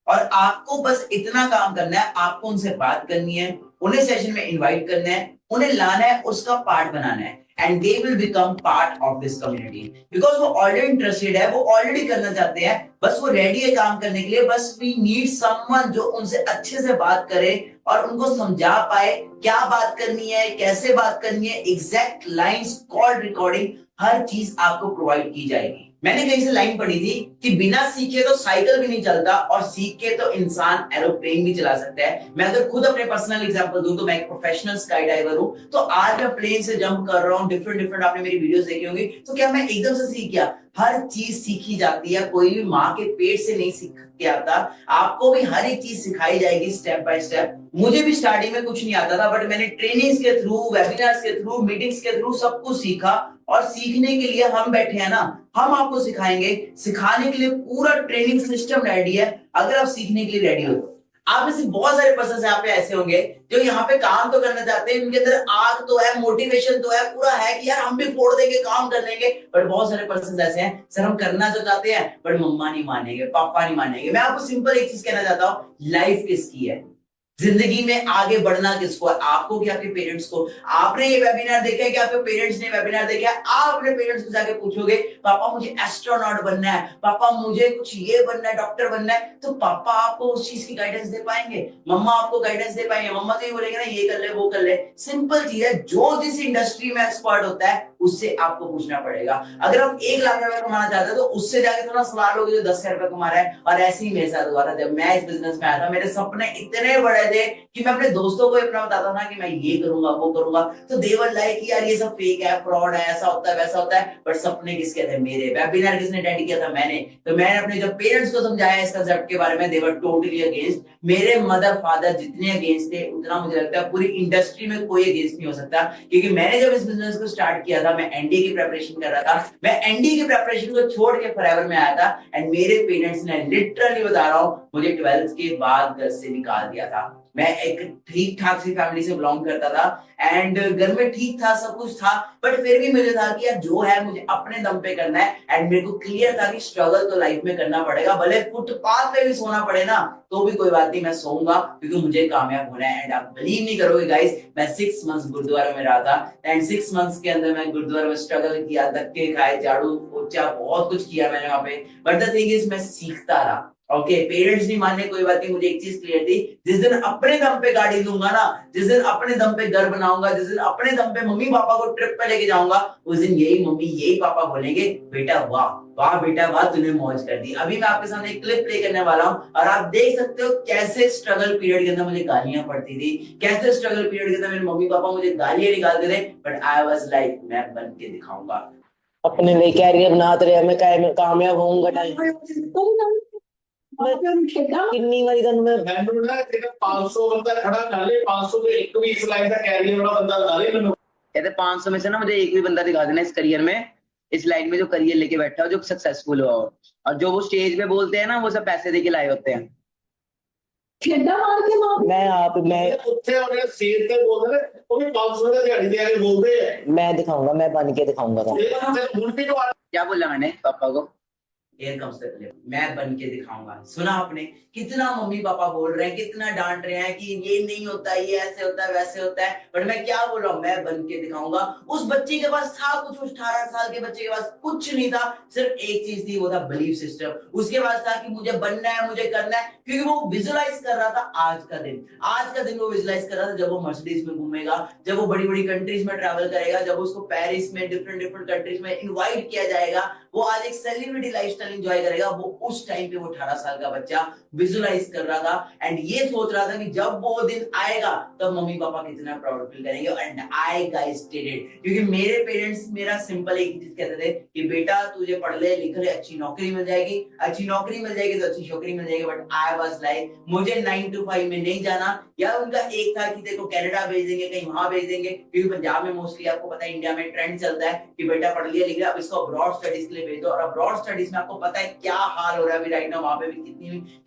और आपको बस इतना काम करना है, आपको उनसे बात करनी है, उन्हें सेशन में इनवाइट करना है, उन्हें लाना है, उसका पार्ट बनाना है and they will become part of this community. Because वो ऑलरेडी इंटरेस्टेड है, वो ऑलरेडी करना चाहते हैं, बस वो रेडी है काम करने के लिए। बस वी नीड समवन जो उनसे अच्छे से बात करे और उनको समझा पाए क्या बात करनी है, कैसे बात करनी है, एग्जैक्ट लाइंस, कॉल रिकॉर्डिंग, हर चीज आपको प्रोवाइड की जाएगी। मैंने कहीं से लाइन पढ़ी थी कि बिना सीखे तो साइकिल भी नहीं चलता और सीख के तो इंसान एरोप्लेन भी चला सकता है। मैं अगर खुद अपने पर्सनल एग्जांपल दूं तो मैं एक प्रोफेशनल स्काई डाइवर हूं। तो आज मैं प्लेन से जंप कर रहा हूं, डिफरेंट आपने मेरी वीडियोस देखी होंगी। तो क्या मैं एकदम से सीख गया? हर चीज सीखी जाती है, कोई भी माँ के पेट से नहीं सीख के आता। आपको भी हर एक चीज सिखाई जाएगी स्टेप बाय स्टेप। मुझे भी स्टार्टिंग में कुछ नहीं आता था, बट मैंने ट्रेनिंग्स के थ्रू, वेबिनार्स के थ्रू, मीटिंग्स के थ्रू सब कुछ सीखा। और सीखने के लिए हम बैठे हैं ना, हम आपको सिखाएंगे। सिखाने के लिए पूरा ट्रेनिंग सिस्टम रेडी है, अगर आप सीखने के लिए रेडी हो। आप में से बहुत सारे पर्सन यहाँ पे ऐसे होंगे जो यहाँ पे काम तो करना चाहते हैं, उनके अंदर आग तो है, मोटिवेशन तो है, पूरा है कि यार हम भी फोड़ देंगे, काम कर लेंगे। बट बहुत सारे पर्सन ऐसे हैं, सर हम करना तो चाहते हैं बट मम्मा नहीं मानेंगे, पापा नहीं मानेंगे। मैं आपको सिंपल एक चीज कहना चाहता हूँ, लाइफ किसकी है, जिंदगी में आगे बढ़ना किसको है, आपको कि आपके पेरेंट्स को। आपने ये वेबिनार देखा है कि आपके पेरेंट्स ने वेबिनार देखा है? आप अपने पेरेंट्स को जाके पूछोगे पापा मुझे एस्ट्रोनॉट बनना है, पापा मुझे कुछ ये बनना है, डॉक्टर बनना है, तो पापा आपको उस चीज की गाइडेंस दे पाएंगे, मम्मा आपको गाइडेंस दे पाएंगे। मम्मा तो ये बोलेंगे ना ये कर ले वो कर ले। सिंपल चीज है, जो जिस इंडस्ट्री में एक्सपर्ट होता है उससे आपको पूछना पड़ेगा। अगर आप 1 लाख रुपए कमाना चाहते हो तो उससे जाके थोड़ा सवाल होगा जो 10,000 रुपए कमा रहा है। और ऐसे ही मेरे साथ हुआ था, जब मैं इस बिजनेस में आया था मेरे सपने इतने बड़े थे कि मैं अपने दोस्तों को अपना बताता था कि मैं ये करूंगा वो करूंगा, तो दे वर लाइक यार ये सब फेक है, फ्रॉड है, ऐसा होता है वैसा होता है। बट सपने किसके थे? मेरे। वेबिनार किसने अटेंड किया था? मैंने। तो मैंने अपने जब पेरेंट्स को समझाया इस कंसेप्ट के बारे में, दे वर टोटली अगेंस्ट। मेरे मदर फादर जितने अगेंस्ट थे, उतना मुझे लगता है पूरी इंडस्ट्री में कोई अगेंस्ट नहीं हो सकता। क्योंकि मैंने जब इस बिजनेस को स्टार्ट किया था था, मैं एनडीए की प्रिपरेशन कर रहा था, मैं एनडीए की प्रिपरेशन को छोड़ के फॉरएवर में आया था एंड मेरे पेरेंट्स ने लिटरली बता रहा हूँ मुझे 12th के बाद घर से निकाल दिया था। मैं एक ठीक ठाक सी फैमिली से बिलोंग करता था एंड घर में ठीक था, सब कुछ था, बट फिर भी मुझे था कि यार जो है मुझे अपने दम पे करना है एंड मेरे को क्लियर था कि स्ट्रगल तो लाइफ में करना पड़ेगा, भले फुटपाथ पे भी सोना पड़े ना तो भी कोई बात नहीं, मैं सोऊंगा क्योंकि मुझे कामयाब होना है। एंड आप बिलीव नहीं करोगे गाइस, मैं 6 मंथ्स गुरुद्वारा में रहा था एंड 6 मंथ्स के अंदर मैं गुरुद्वारा में स्ट्रगल किया, धक्के खाए, झाड़ू पोछा, बहुत कुछ किया मैंने वहां पे, बट द थिंग इज मैं सीखता रहा। ओके, पेरेंट्स नहीं माने कोई बात नहीं, मुझे एक चीज क्लियर थी, जिस दिन अपने दम पे गाड़ी लूंगा ना, जिस दिन अपने दम पे घर बनाऊंगा, जिस दिन अपने दम पे मम्मी पापा को ट्रिप पे लेके जाऊंगा, उस दिन यही मम्मी यही पापा बोलेंगे बेटा वाह वाह बेटा वाह तूने मौज कर दी। अभी मैं आपके सामने एक क्लिप प्ले करने वाला हूं और आप देख सकते हो कैसे स्ट्रगल पीरियड के अंदर मुझे गालियां पड़ती थी, कैसे स्ट्रगल पीरियड के अंदर मेरे मम्मी पापा मुझे गालियां निकालते थे, बट आई वाज लाइक मैं बन के दिखाऊंगा, अपने लिए कैरियर बनाते रहे, मैं कामयाब होऊंगा किन्नी वारी ਤੁਹਾਨੂੰ ਮੈਂ ਮੈਨੂੰ ਨਾ ਜਿਹੜਾ 500 ਬੰਦਾ ਖੜਾ ਕਰ ਲੇ 500 ਤੋਂ ਇੱਕ ਵੀ ਇਸ ਲਾਈਨ ਦਾ ਕੈਰੀਅਰ वाला बंदा दिखा दे ਮੈਨੂੰ। कहते 500 में से ना मुझे एक भी बंदा दिखा देना इस करियर में, इस लाइन में जो करियर लेके बैठा हो, जो सक्सेसफुल हुआ हो, और जो वो स्टेज पे बोलते हैं ना वो सब पैसे देके लाए होते हैं। मैं आप मैं ਉੱਥੇ ਉਹਨੇ ਸੀਟ ਤੇ ਬੋਲਦੇ ਨੇ ਉਹ ਵੀ 500 ਦਾ ਦਿਹਾੜੀ ਦੇ ਕੇ ਬੋਲਦੇ ਆ। मैं दिखाऊंगा, मैं बन के दिखाऊंगा ਹੁਣ ਵੀ तो क्या बोला मैंने पापा को, Here comes the clip, मैं बन के दिखाऊंगा। सुना आपने कितना मम्मी पापा बोल रहे हैं, कितना डांट रहे हैं कि ये नहीं होता, ये ऐसे होता है वैसे होता है, बट मैं क्या बोल रहा हूँ, मैं बन के दिखाऊंगा। उस बच्चे के पास था कुछ, 18 साल के बच्चे के पास कुछ नहीं था, सिर्फ एक चीज थी, वो था बिलीफ सिस्टम। उसके पास था कि मुझे बनना है, मुझे करना है, क्योंकि वो विजुअलाइज कर रहा था आज का दिन, आज का दिन वो विजुअलाइज कर रहा था जब वो मर्सिडीज में घूमेगा, जब वो बड़ी बड़ी कंट्रीज में ट्रैवल करेगा, जब उसको पेरिस में डिफरेंट कंट्रीज में इन्वाइट किया जाएगा, वो आज एक सेलिब्रिटी लाइफस्टाइल एंजॉय करेगा। वो उस टाइम पे वो 18 साल का बच्चा विजुअलाइज कर रहा था एंड ये सोच रहा था कि जब वो दिन आएगा तब मम्मी पापा कितना प्राउड फील करेंगे, and I guys did it. क्योंकि मेरे पेरेंट्स मेरा सिंपल एक चीज कहते थे कि बेटा तुझे पढ़ ले लिख ले, अच्छी नौकरी मिल जाएगी, अच्छी नौकरी मिल जाएगी तो अच्छी छोकरी मिल जाएगी, बट आई वाज लाइक मुझे 9 to 5 में नहीं जाना। या उनका एक था कि देखो कनाडा भेज देंगे, कहीं वहां भेज देंगे, क्योंकि पंजाब में मोस्टली आपको पता है इंडिया में ट्रेंड चलता है कि बेटा पढ़ लिया लिख लिया अब इसको अब्रॉड स्टडीज के लिए भेज दो, और अब्रॉड स्टडीज में आपको पता है क्या हाल हो रहा है अभी राइट नाउ, वहां पे भी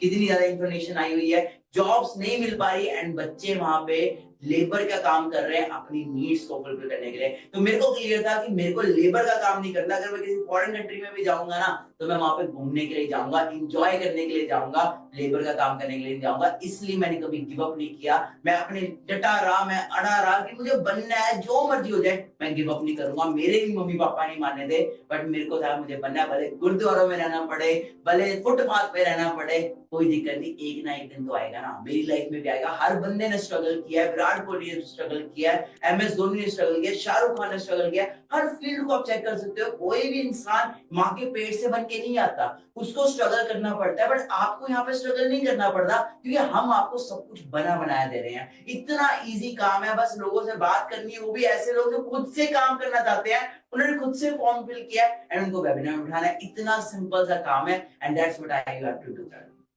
कितनी ज्यादा इंफॉर्मेशन आई हुई है, जॉब्स नहीं मिल पा रही एंड बच्चे वहां पे लेबर का काम कर रहे हैं अपनी नीड्स को फुलफिल करने के लिए। तो मेरे को क्लियर था कि मेरे को लेबर का काम नहीं करना, अगर मैं किसी फॉरेन कंट्री में भी जाऊंगा ना तो मैं वहां पे घूमने के लिए जाऊंगा, एंजॉय करने के लिए जाऊंगा, लेबर का काम करने के लिए जाऊंगा। इसलिए मैंने कभी गिव अप नहीं किया, मैं अपने डटा रहा, मैं अड़ा रहा कि मुझे बनना है, जो मर्जी हो जाए मैं गिव अप नहीं करूंगा। मेरे भी मम्मी पापा नहीं माने थे, बट मेरे को था मुझे बनना है, भले गुरुद्वारों में रहना पड़े, भले फुटपाथ पे रहना पड़े, कोई दिक्कत नहीं, एक ना एक दिन तो आएगा ना, मेरी लाइफ में भी आएगा। हर बंदे ने स्ट्रगल किया है, विराट कोहली ने स्ट्रगल किया है, MS धोनी ने स्ट्रगल किया, शाहरुख खान ने स्ट्रगल किया, हर फील्ड को आप चेक कर सकते हो। कोई भी इंसान माँ के पेट से बन के नहीं आता, उसको स्ट्रगल करना पड़ता है, बट आपको यहाँ पे स्ट्रगल नहीं करना पड़ता, क्योंकि हम आपको सब कुछ बना बनाया दे रहे हैं। इतना इजी काम है, बस लोगों से बात करनी है, वो भी ऐसे लोग जो खुद से काम करना चाहते हैं, उन्होंने खुद से फॉर्म फिल किया एंड उनको वेबिनार में उठाना है। इतना सिंपल सा काम है and that's what I have to do.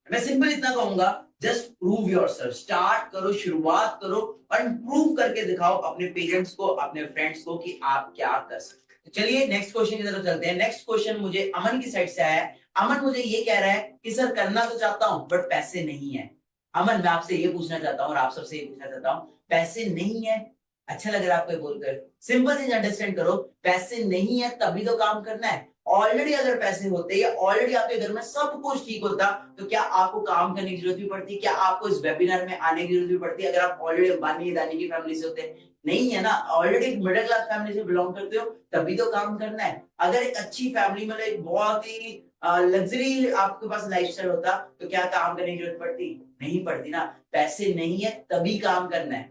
मैं सिंपल इतना कहूंगा, जस्ट प्रूव योरसेल्फ, स्टार्ट करो, शुरुआत करो और प्रूव करके दिखाओ अपने पेरेंट्स को, अपने फ्रेंड्स को कि आप क्या कर सकते हैं। तो चलिए नेक्स्ट क्वेश्चन की तरफ चलते हैं। नेक्स्ट क्वेश्चन मुझे अमन की साइड से आया है। अमन मुझे ये कह रहा है कि सर करना तो चाहता हूं बट पैसे नहीं है। अमन मैं आपसे ये पूछना चाहता हूं और आप सबसे ये पूछना चाहता हूं, पैसे नहीं है, अच्छा लग रहा है आपको बोलकर? सिंपल चीज अंडरस्टैंड करो, पैसे नहीं है तभी तो काम करना है। ऑलरेडी अगर पैसे होते या ऑलरेडी आपके घर में सब कुछ ठीक होता तो क्या आपको काम करने की जरूरत भी पड़ती, क्या आपको इस वेबिनार में आने की जरूरत भी पड़ती अगर आप ऑलरेडी अंबानी अदानी की फैमिली से होते? नहीं है ना, ऑलरेडी मिडिल क्लास फैमिली से बिलोंग करते हो तभी तो काम करना है। अगर एक अच्छी फैमिली में एक बहुत ही लग्जरी आपके पास लाइफस्टाइल होता तो क्या काम करने की जरूरत पड़ती? नहीं पड़ती ना। पैसे नहीं है तभी काम करना है।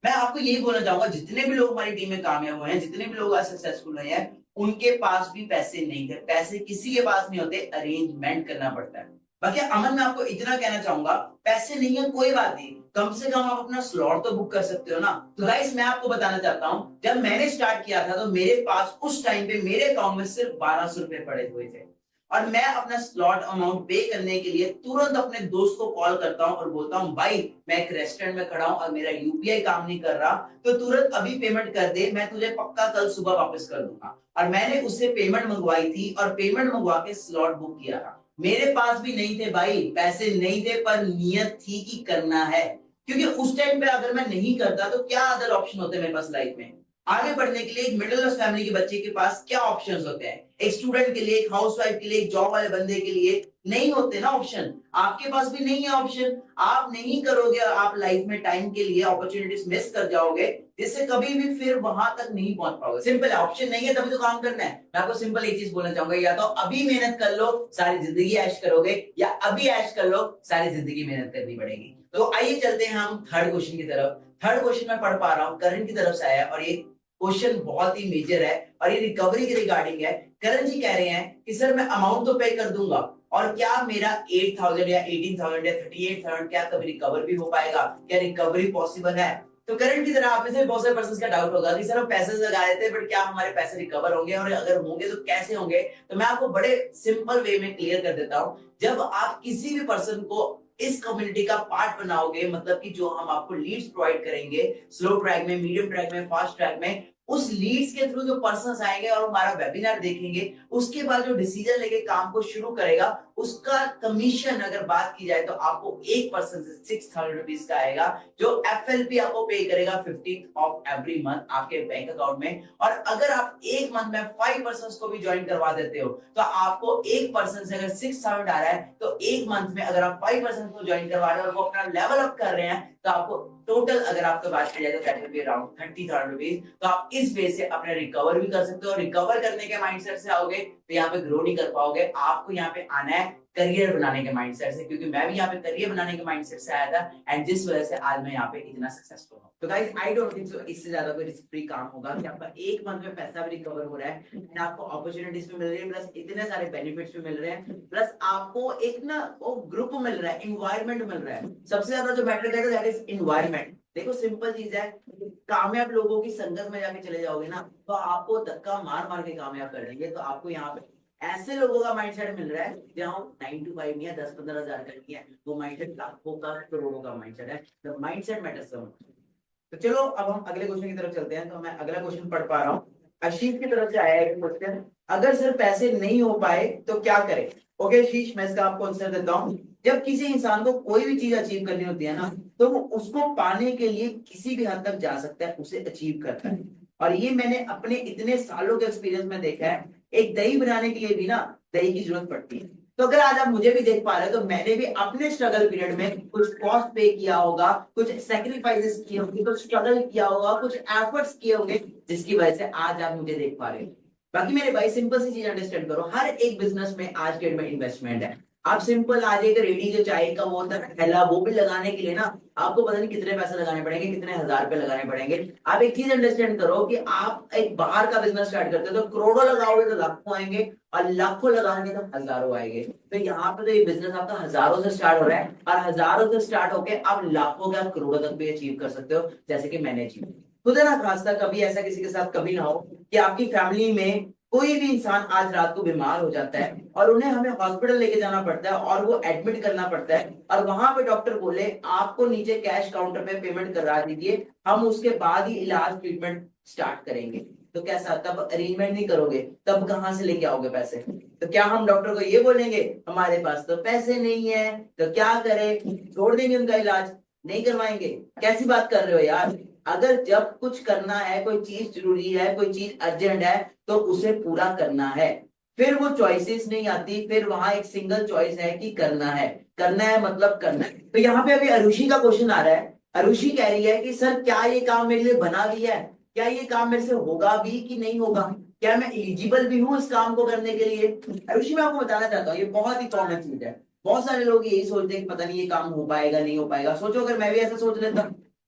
मैं आपको यही बोलना चाहूंगा, जितने भी लोग हमारी टीम में कामयाब हुए हैं, जितने भी लोग आज सक्सेसफुल हुए हैं, उनके पास भी पैसे नहीं थे। पैसे किसी के पास नहीं होते, अरेंजमेंट करना पड़ता है। बाकी अमन मैं आपको इतना कहना चाहूंगा, पैसे नहीं है कोई बात नहीं, कम से कम आप अपना स्लॉट तो बुक कर सकते हो ना। तो गाइस मैं आपको बताना चाहता हूं, जब मैंने स्टार्ट किया था तो मेरे पास उस टाइम पे मेरे अकाउंट में सिर्फ 1200 रुपए पड़े हुए थे। और मैं अपना स्लॉट अमाउंट पे करने के लिए तुरंत अपने दोस्त को कॉल करता हूँ और बोलता हूँ भाई मैं एक रेस्टोरेंट में खड़ा हूँ और मेरा यूपीआई काम नहीं कर रहा, तो तुरंत अभी पेमेंट कर दे, मैं तुझे पक्का कल सुबह वापस कर दूंगा। और मैंने उससे पेमेंट मंगवाई थी और पेमेंट मंगवा के स्लॉट बुक किया था। मेरे पास भी नहीं थे भाई, पैसे नहीं थे, पर नियत थी कि करना है, क्योंकि उस टाइम पे अगर मैं नहीं करता तो क्या अदर ऑप्शन होते मेरे पास लाइफ में आगे बढ़ने के लिए। एक मिडिल क्लास फैमिली के बच्चे के पास क्या ऑप्शंस होते हैं, एक स्टूडेंट के लिए, एक हाउसवाइफ के लिए, एक जॉब वाले बंदे के लिए नहीं होते ना ऑप्शन। आपके पास भी नहीं है ऑप्शन, आप नहीं करोगे, आप लाइफ में टाइम के लिए अपॉर्चुनिटीज मिस कर जाओगे, जिससे कभी भी फिर वहां तक नहीं पहुंच पाओगे। सिंपल है, ऑप्शन नहीं है तभी तो काम करना है। मैं आपको सिंपल एक चीज बोलना चाहूंगा, या तो अभी मेहनत कर लो सारी जिंदगी ऐश करोगे, या अभी ऐश कर लो सारी जिंदगी मेहनत करनी पड़ेगी। तो आइए चलते हैं हम थर्ड क्वेश्चन की तरफ। थर्ड क्वेश्चन मैं पढ़ पा रहा हूँ, करण की तरफ से आया और ये क्वेश्चन बहुत ही मेजर है और ये रिकवरी के रिगार्डिंग है। करण जी कह रहे हैं कि सर मैं अमाउंट तो पे कर दूंगा, और क्या मेरा 8,000 या 18,000 या 38,000 क्या कभी रिकवर भी हो पाएगा, क्या रिकवरी पॉसिबल है? तो करंट की तरह आप में से बहुत सारे पर्सन का डाउट होगा कि सर हम पैसे लगा देते हैं बट क्या हमारे पैसे रिकवर होंगे, और अगर होंगे तो कैसे होंगे? तो मैं आपको बड़े सिंपल वे में क्लियर कर देता हूं। जब आप किसी भी पर्सन को इस कम्युनिटी का पार्ट बनाओगे, मतलब कि जो हम आपको लीड्स प्रोवाइड करेंगे स्लो ट्रैक में, मीडियम ट्रैक में, फास्ट ट्रैक में, उस लीड्स के थ्रू जो पर्सन्स आएंगे और हमारा वेबिनार देखेंगे, उसके बाद जो डिसीजन लेके काम को शुरू करेगा उसका कमीशन अगर बात की जाए तो आपको एक पर्सन से 6,000 रुपीज का आएगा, जो एफएलपी आपको पे करेगा 15th ऑफ एवरी मंथ आपके बैंक अकाउंट में। और अगर आप एक मंथ में 5 पर्सन को भी ज्वाइन करवा देते हो तो आपको एक पर्सन से अगर 6,000 आ रहा है तो एक मंथ में अगर आप 5 पर्सन को ज्वाइन करवा रहे हो और वो अपना लेवल अप कर रहे हैं तो आपको टोटल अगर आपको बात की जाए तो that will be around 30,000 rupees. तो आप इस वे से अपने रिकवर भी कर सकते हो। रिकवर करने के माइंडसेट से आओगे तो यहाँ पे ग्रो नहीं कर पाओगे। आपको यहाँ पे आना है करियर बनाने के माइंडसेट से, क्योंकि मैं भी यहाँ पे करियर बनाने के माइंडसेट से आया था एंड जिस वजह से आज मैं यहाँ पे इतना सक्सेसफुल हूँ। तो guys I don't think so इससे ज्यादा कोई रिस्क फ्री काम होगा कि आपका एक मंथ में पैसा भी रिकवर हो रहा है एंड आपको अपॉर्चुनिटीज भी मिल रही है, प्लस इतने सारे बेनिफिट्स भी मिल रहे हैं, प्लस आपको एक ना वो ग्रुप मिल रहा है, एनवायरमेंट मिल रहा है। सबसे ज्यादा जो मैटर करेगा दैट इज एनवायरमेंट। देखो सिंपल चीज है, कामयाब लोगों की संगत में जाके चले जाओगे ना तो आपको धक्का मार मार के कामयाब कर देंगे। तो आपको यहाँ पे ऐसे लोगों का माइंडसेट मिल रहा है जहाँ 9 to 5 नहीं है, 10-15 हजार का नहीं है, वो माइंडसेट लाखों का करोड़ों का माइंडसेट है। The mindset matters so much. तो चलो अब हम अगले क्वेश्चन की तरफ चलते हैं। तो मैं अगला क्वेश्चन पढ़ पा रहा हूँ, आशीष की तरफ से आया है क्वेश्चन, अगर सर पैसे नहीं हो पाए तो क्या करें? ओके आशीष, मैं इसका आपको आंसर देता हूँ। जब किसी इंसान को कोई भी चीज अचीव करनी होती है ना तो वो उसको पाने के लिए किसी भी हद तक जा सकता है, उसे अचीव करता है। और ये मैंने अपने इतने सालों के एक्सपीरियंस में देखा है। एक दही बनाने के लिए भी ना दही की जरूरत पड़ती है। तो अगर आज आप मुझे भी देख पा रहे हो तो मैंने भी अपने स्ट्रगल पीरियड में कुछ कॉस्ट पे किया होगा, कुछ सेक्रीफाइसेस किए होंगे, कुछ स्ट्रगल किया होगा, कुछ एफर्ट्स किए होंगे, जिसकी वजह से आज आप मुझे देख पा रहे हो। बाकी मेरे भाई सिंपल सी चीज अंडरस्टैंड करो, हर एक बिजनेस में आज के डेट में इन्वेस्टमेंट है। आप सिंपल आज एक रेडी जो चाय का वो होता है थैला, वो भी लगाने के लिए ना आपको पता नहीं कितने पैसे लगाने पड़ेंगे, कितने हजार रुपए लगाने पड़ेंगे। आप एक चीज अंडरस्टैंड करो कि आप एक बाहर का बिजनेस स्टार्ट करते हो तो करोड़ों लगाओगे तो लाखों आएंगे, और लाखों लगाओगे तो हजारों आएंगे। तो यहाँ पे तो ये बिजनेस आपका हजारों से स्टार्ट हो रहा है और हजारों से स्टार्ट होकर आप लाखों का करोड़ों तक भी अचीव कर सकते हो, जैसे कि मैंने अचीव। खुदा ना खास्ता कभी ऐसा किसी के साथ कभी ना हो कि आपकी फैमिली में कोई भी इंसान आज रात को बीमार हो जाता है और उन्हें हमें हॉस्पिटल लेके जाना पड़ता है और वो एडमिट करना पड़ता है, और वहां पे डॉक्टर बोले आपको नीचे कैश काउंटर पे पेमेंट करा दीजिए, हम उसके बाद ही इलाज ट्रीटमेंट स्टार्ट करेंगे। तो कैसा, तब अरेंजमेंट नहीं करोगे, तब कहां से लेके आओगे पैसे? तो क्या हम डॉक्टर को ये बोलेंगे हमारे पास तो पैसे नहीं है, तो क्या करें, छोड़ देंगे उनका इलाज, नहीं करवाएंगे? कैसी बात कर रहे हो यार। अगर जब कुछ करना है, कोई चीज जरूरी है, कोई चीज अर्जेंट है, तो उसे पूरा करना है। फिर वो चॉइसेस नहीं आती, फिर वहां एक सिंगल चॉइस है कि करना है। करना है मतलब करना है। तो यहाँ पे अभी अरुषि का क्वेश्चन आ रहा है। अरुषि कह रही है कि सर क्या ये काम मेरे लिए बना भी है, क्या ये काम मेरे से होगा भी कि नहीं होगा, क्या मैं एलिजिबल भी हूँ इस काम को करने के लिए? अरुषि मैं आपको बताना चाहता हूँ, ये बहुत ही कॉमन चीज है। बहुत सारे लोग यही सोचते हैं कि पता नहीं ये काम हो पाएगा नहीं हो पाएगा। सोचो अगर मैं भी ऐसा सोच लेता,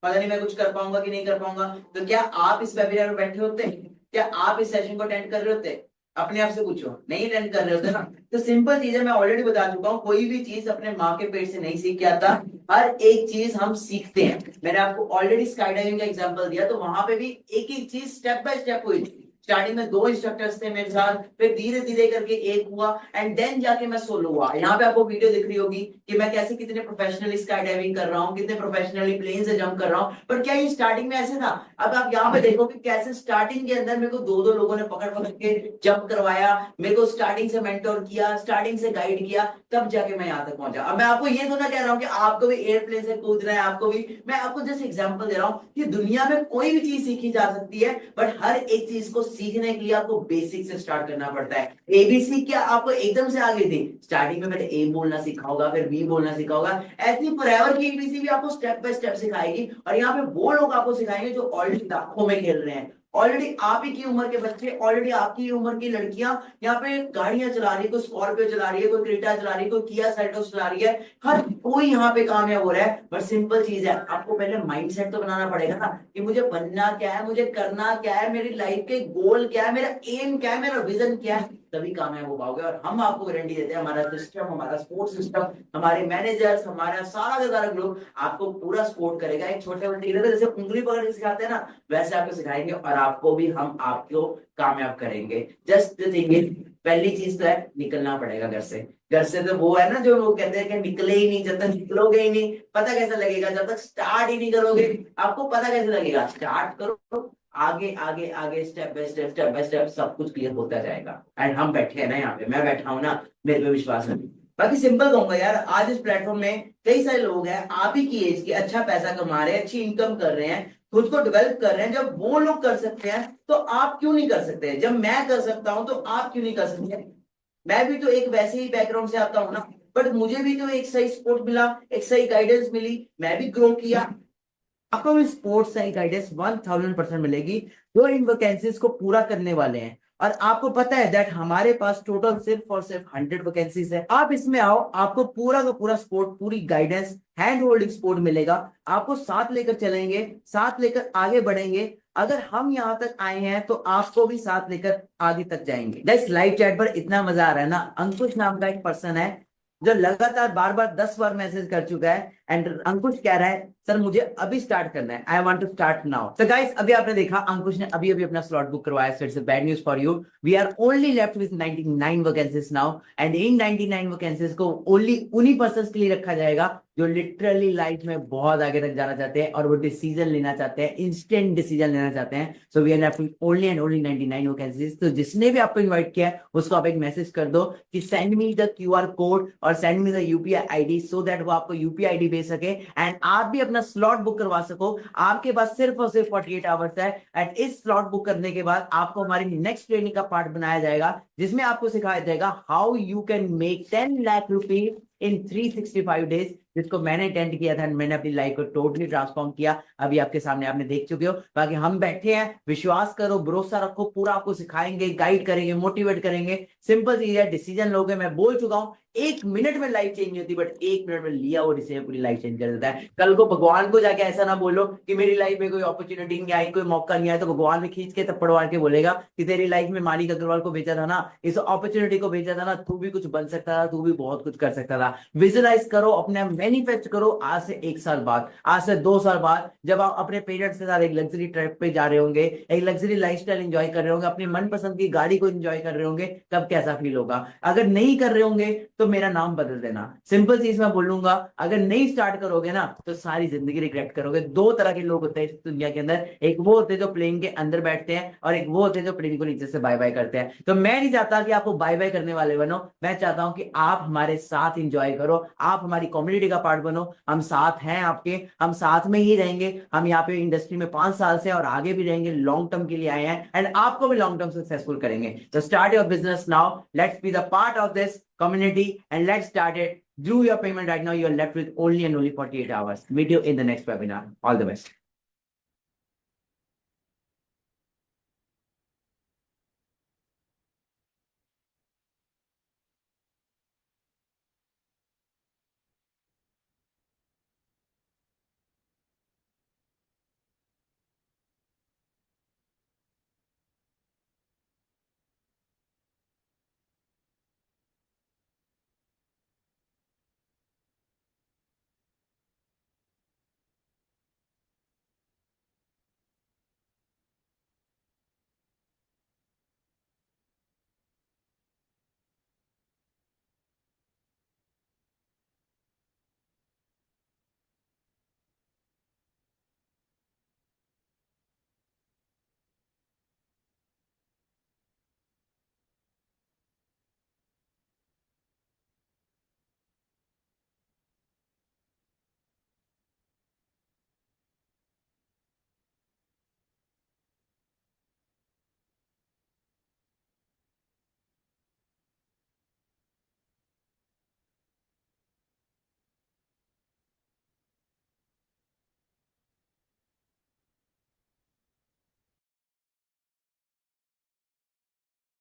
पता नहीं मैं कुछ कर पाऊंगा कि नहीं कर पाऊंगा, तो क्या आप इस वेबिनार में बैठे होते? क्या आप इस सेशन को अटेंड कर रहे होते? अपने आप से पूछो, नहीं अटेंड कर रहे होते ना। तो सिंपल चीज है, मैं ऑलरेडी बता चुका हूँ, कोई भी चीज अपने माँ के पेट से नहीं सीख के आता, हर एक चीज हम सीखते हैं। मैंने आपको ऑलरेडी स्काई डाइविंग का एग्जांपल दिया, तो वहां पे भी एक एक चीज स्टेप बाय स्टेप हुई थी। स्टार्टिंग में 2 इंस्ट्रक्टर्स थे मेरे साथ, फिर धीरे धीरे करके एक हुआ एंड देन जाके मैं सोलो हुआ। यहाँ पे आपको वीडियो दिख रही होगी कि मैं कैसे कितने प्रोफेशनली स्काई डाइविंग कर रहा हूँ, कितने प्रोफेशनली प्लेन से जंप कर रहा हूँ। पर क्या ये स्टार्टिंग में ऐसे था? अब आप यहाँ पे देखो कि कैसे स्टार्टिंग के अंदर मेरे को 2-2 लोगों ने पकड़ पकड़ के जंप करवाया, मेरे को स्टार्टिंग से मेंटोर किया, स्टार्टिंग से गाइड किया, तब जाके मैं यहाँ तक पहुंचा। अब मैं आपको ये तो ना कह रहा हूँ कि आपको भी एयरप्लेन से कूदना है, आपको भी, मैं आपको जस्ट एग्जांपल दे रहा हूँ कि दुनिया में कोई भी चीज सीखी जा सकती है, बट हर एक चीज को सीखने के लिए आपको बेसिक से स्टार्ट करना पड़ता है। एबीसी क्या आपको एकदम से आगे थी? स्टार्टिंग में मैंने ए बोलना सीखा होगा, फिर बी बोलना सीखा होगा, ऐसी फॉरएवर की एबीसी भी आपको स्टेप बाय स्टेप सिखाएगी। और यहाँ पे वो लोग आपको सिखाएंगे जो ऑलरेडी लाखों में खेल रहे हैं, ऑलरेडी आप ही की उम्र के बच्चे, ऑलरेडी आपकी उम्र की लड़कियां यहाँ पे गाड़ियां चला रही है, कोई स्कॉर्पियो चला रही है, कोई क्रेटा चला रही है, कोई किया सेल्टोस चला रही है, हर कोई यहाँ पे कामयाब हो रहा है। बट सिंपल चीज है, आपको पहले माइंडसेट तो बनाना पड़ेगा ना कि मुझे बनना क्या है, मुझे करना क्या है, मेरी लाइफ के गोल क्या है, मेरा एम क्या है, मेरा विजन क्या है, तभी कामयाब हो पाओगे। और हम आपको गारंटी देते हैं, हमारा सिस्टम, हमारा सपोर्ट सिस्टम, हमारे मैनेजर्स, हमारा सारा का सारा ग्रुप आपको पूरा सपोर्ट करेगा। एक छोटे बच्चे की तरह जैसे उंगली पकड़ के सिखाते हैं ना, वैसे आपको सिखाएंगे और आपको भी हम आपको कामयाब करेंगे। जस्ट थिंग इज, पहली चीज तो है निकलना पड़ेगा घर से। घर से तो वो है ना जो लोग कहते हैं कि निकले ही नहीं, जब तक निकलोगे ही नहीं पता कैसे लगेगा, जब तक स्टार्ट ही नहीं करोगे आपको पता कैसे लगेगा। स्टार्ट करो, आगे आगे आगे, स्टेप बाय स्टेप सब कुछ क्लियर होता जाएगा। एंड हम बैठे हैं ना यहाँ पे, मैं बैठा हूँ ना, मेरे पे विश्वास है। बाकी सिंपल कहूंगा यार, आज इस प्लेटफॉर्म में कई सारे लोग हैं आप ही की एज के, अच्छा पैसा कमा रहे हैं, अच्छी इनकम कर रहे हैं, खुद को डेवलप कर रहे हैं। जब वो लोग कर सकते हैं तो आप क्यों नहीं कर सकते? जब मैं कर सकता हूं तो आप क्यों नहीं कर सकते? मैं भी तो एक वैसे ही बैकग्राउंड से आता हूं ना, बट मुझे भी तो एक सही सपोर्ट मिला, एक सही गाइडेंस मिली, मैं भी ग्रो किया। आपको भी स्पोर्ट्स सही गाइडेंस 1000% मिलेगी, जो इन वैकेंसीज को पूरा करने वाले हैं। और आपको पता है दैट हमारे पास टोटल सिर्फ और सिर्फ 100 वैकेंसीज है। आप इसमें आओ, आपको पूरा का पूरा सपोर्ट, पूरी गाइडेंस, हैंड होल्डिंग सपोर्ट मिलेगा, आपको साथ लेकर चलेंगे, साथ लेकर आगे बढ़ेंगे। अगर हम यहाँ तक आए हैं तो आपको भी साथ लेकर आगे तक जाएंगे। गाइस लाइव चैट पर इतना मजा आ रहा है ना, अंकुश नाम का एक पर्सन है जो लगातार बार बार 10 बार मैसेज कर चुका है एंड अंकुश कह रहा है सर मुझे अभी स्टार्ट करना है, I want to start now. तो गाइस अभी आपने देखा अंकुश ने अभी अभी अपना स्लॉट बुक करवाया, so it's a bad news for you. We are only left with 99 vacancies now and in 99 vacancies को ओनली उन्हीं पर्संस के लिए रखा जाएगा जो लिटरली लाइफ में बहुत आगे तक जाना चाहते हैं और वो डिसीजन लेना चाहते हैं, इंस्टेंट डिसीजन लेना चाहते हैं। So we are left with only and only 99 vacancies. तो जिसने भी आपको इनवाइट किया है उसको आप एक मैसेज कर दो कि send me the QR code और send me the UPI ID, so that वो आपको UPI ID भेज सके एंड आप भी अपना स्लॉट बुक करवा सको। आपके पास सिर्फ और सिर्फ 48 आवर्स है एंड इस स्लॉट बुक करने के बाद आपको हमारी नेक्स्ट ट्रेनिंग का पार्ट बनाया जाएगा, जिसमें आपको सिखाया जाएगा how you can make 10 lakh rupees in 365 days, जिसको मैंने अटेंड किया था। मैंने अपनी लाइफ को टोटली ट्रांसफॉर्म किया, अभी आपके सामने आपने देख चुके हो। बाकी हम बैठे हैं, विश्वास करो, भरोसा रखो, पूरा आपको सिखाएंगे, गाइड करेंगे, मोटिवेट करेंगे। सिंपल चीज है, डिसीजन लोगे। मैं बोल चुका हूं 1 मिनट में लाइफ चेंज नहीं होती, बट 1 मिनट में लिया वो डिसीजन पूरी लाइफ चेंज कर देता है। कल को भगवान को जाके ऐसा ना बोलो कि मेरी लाइफ में कोई अपॉर्चुनिटी नहीं आई, कोई मौका नहीं आया, तो भगवान में खींच के थप्पड़ मार के बोलेगा कि तेरी लाइफ में मानिक अग्रवाल को भेजा था ना, इस अपॉर्चुनिटी को भेजा था ना, तू भी कुछ बन सकता था, तू भी बहुत कुछ कर सकता था। विजुअलाइज करो, अपने मैनिफेस्ट करो। आज से 1 साल बाद, आज से 2 साल बाद, जब आप अपने पेरेंट्स के साथ एक लग्जरी ट्रिप पे जा रहे होंगे, एक लग्जरी लाइफस्टाइल एंजॉय कर रहे होंगे, अपनी मनपसंद की गाड़ी को एंजॉय कर रहे होंगे, तब कैसा फील होगा। अगर नहीं कर रहे होंगे तो मेरा नाम बदल देना। सिंपल चीज मैं बोलूंगा, अगर नहीं स्टार्ट करोगे ना तो सारी जिंदगी रिग्रेट करोगे। 2 तरह के लोग होते हैं इस दुनिया के अंदर, एक वो होते हैं जो प्लेन के अंदर बैठते हैं और एक वो होते हैं जो प्लेन को नीचे से बाय बाय करते हैं। तो मैं नहीं चाहता कि आपको बाय बाय करने वाले बनो, मैं चाहता हूं कि आप हमारे साथ एंजॉय करो, आप हमारी कम्युनिटी का पार्ट बनो। हम साथ हैं आपके, हम साथ में ही रहेंगे। हम यहाँ पे इंडस्ट्री में 5 साल से और आगे भी रहेंगे, लॉन्ग टर्म के लिए आए हैं एंड आपको भी लॉन्ग टर्म सक्सेसफुल करेंगे। तो start your business now, let's be the part of this community and let's start it. Do your payment right now. You are left with only and only 48 hours. Meet you in the next webinar. All the best.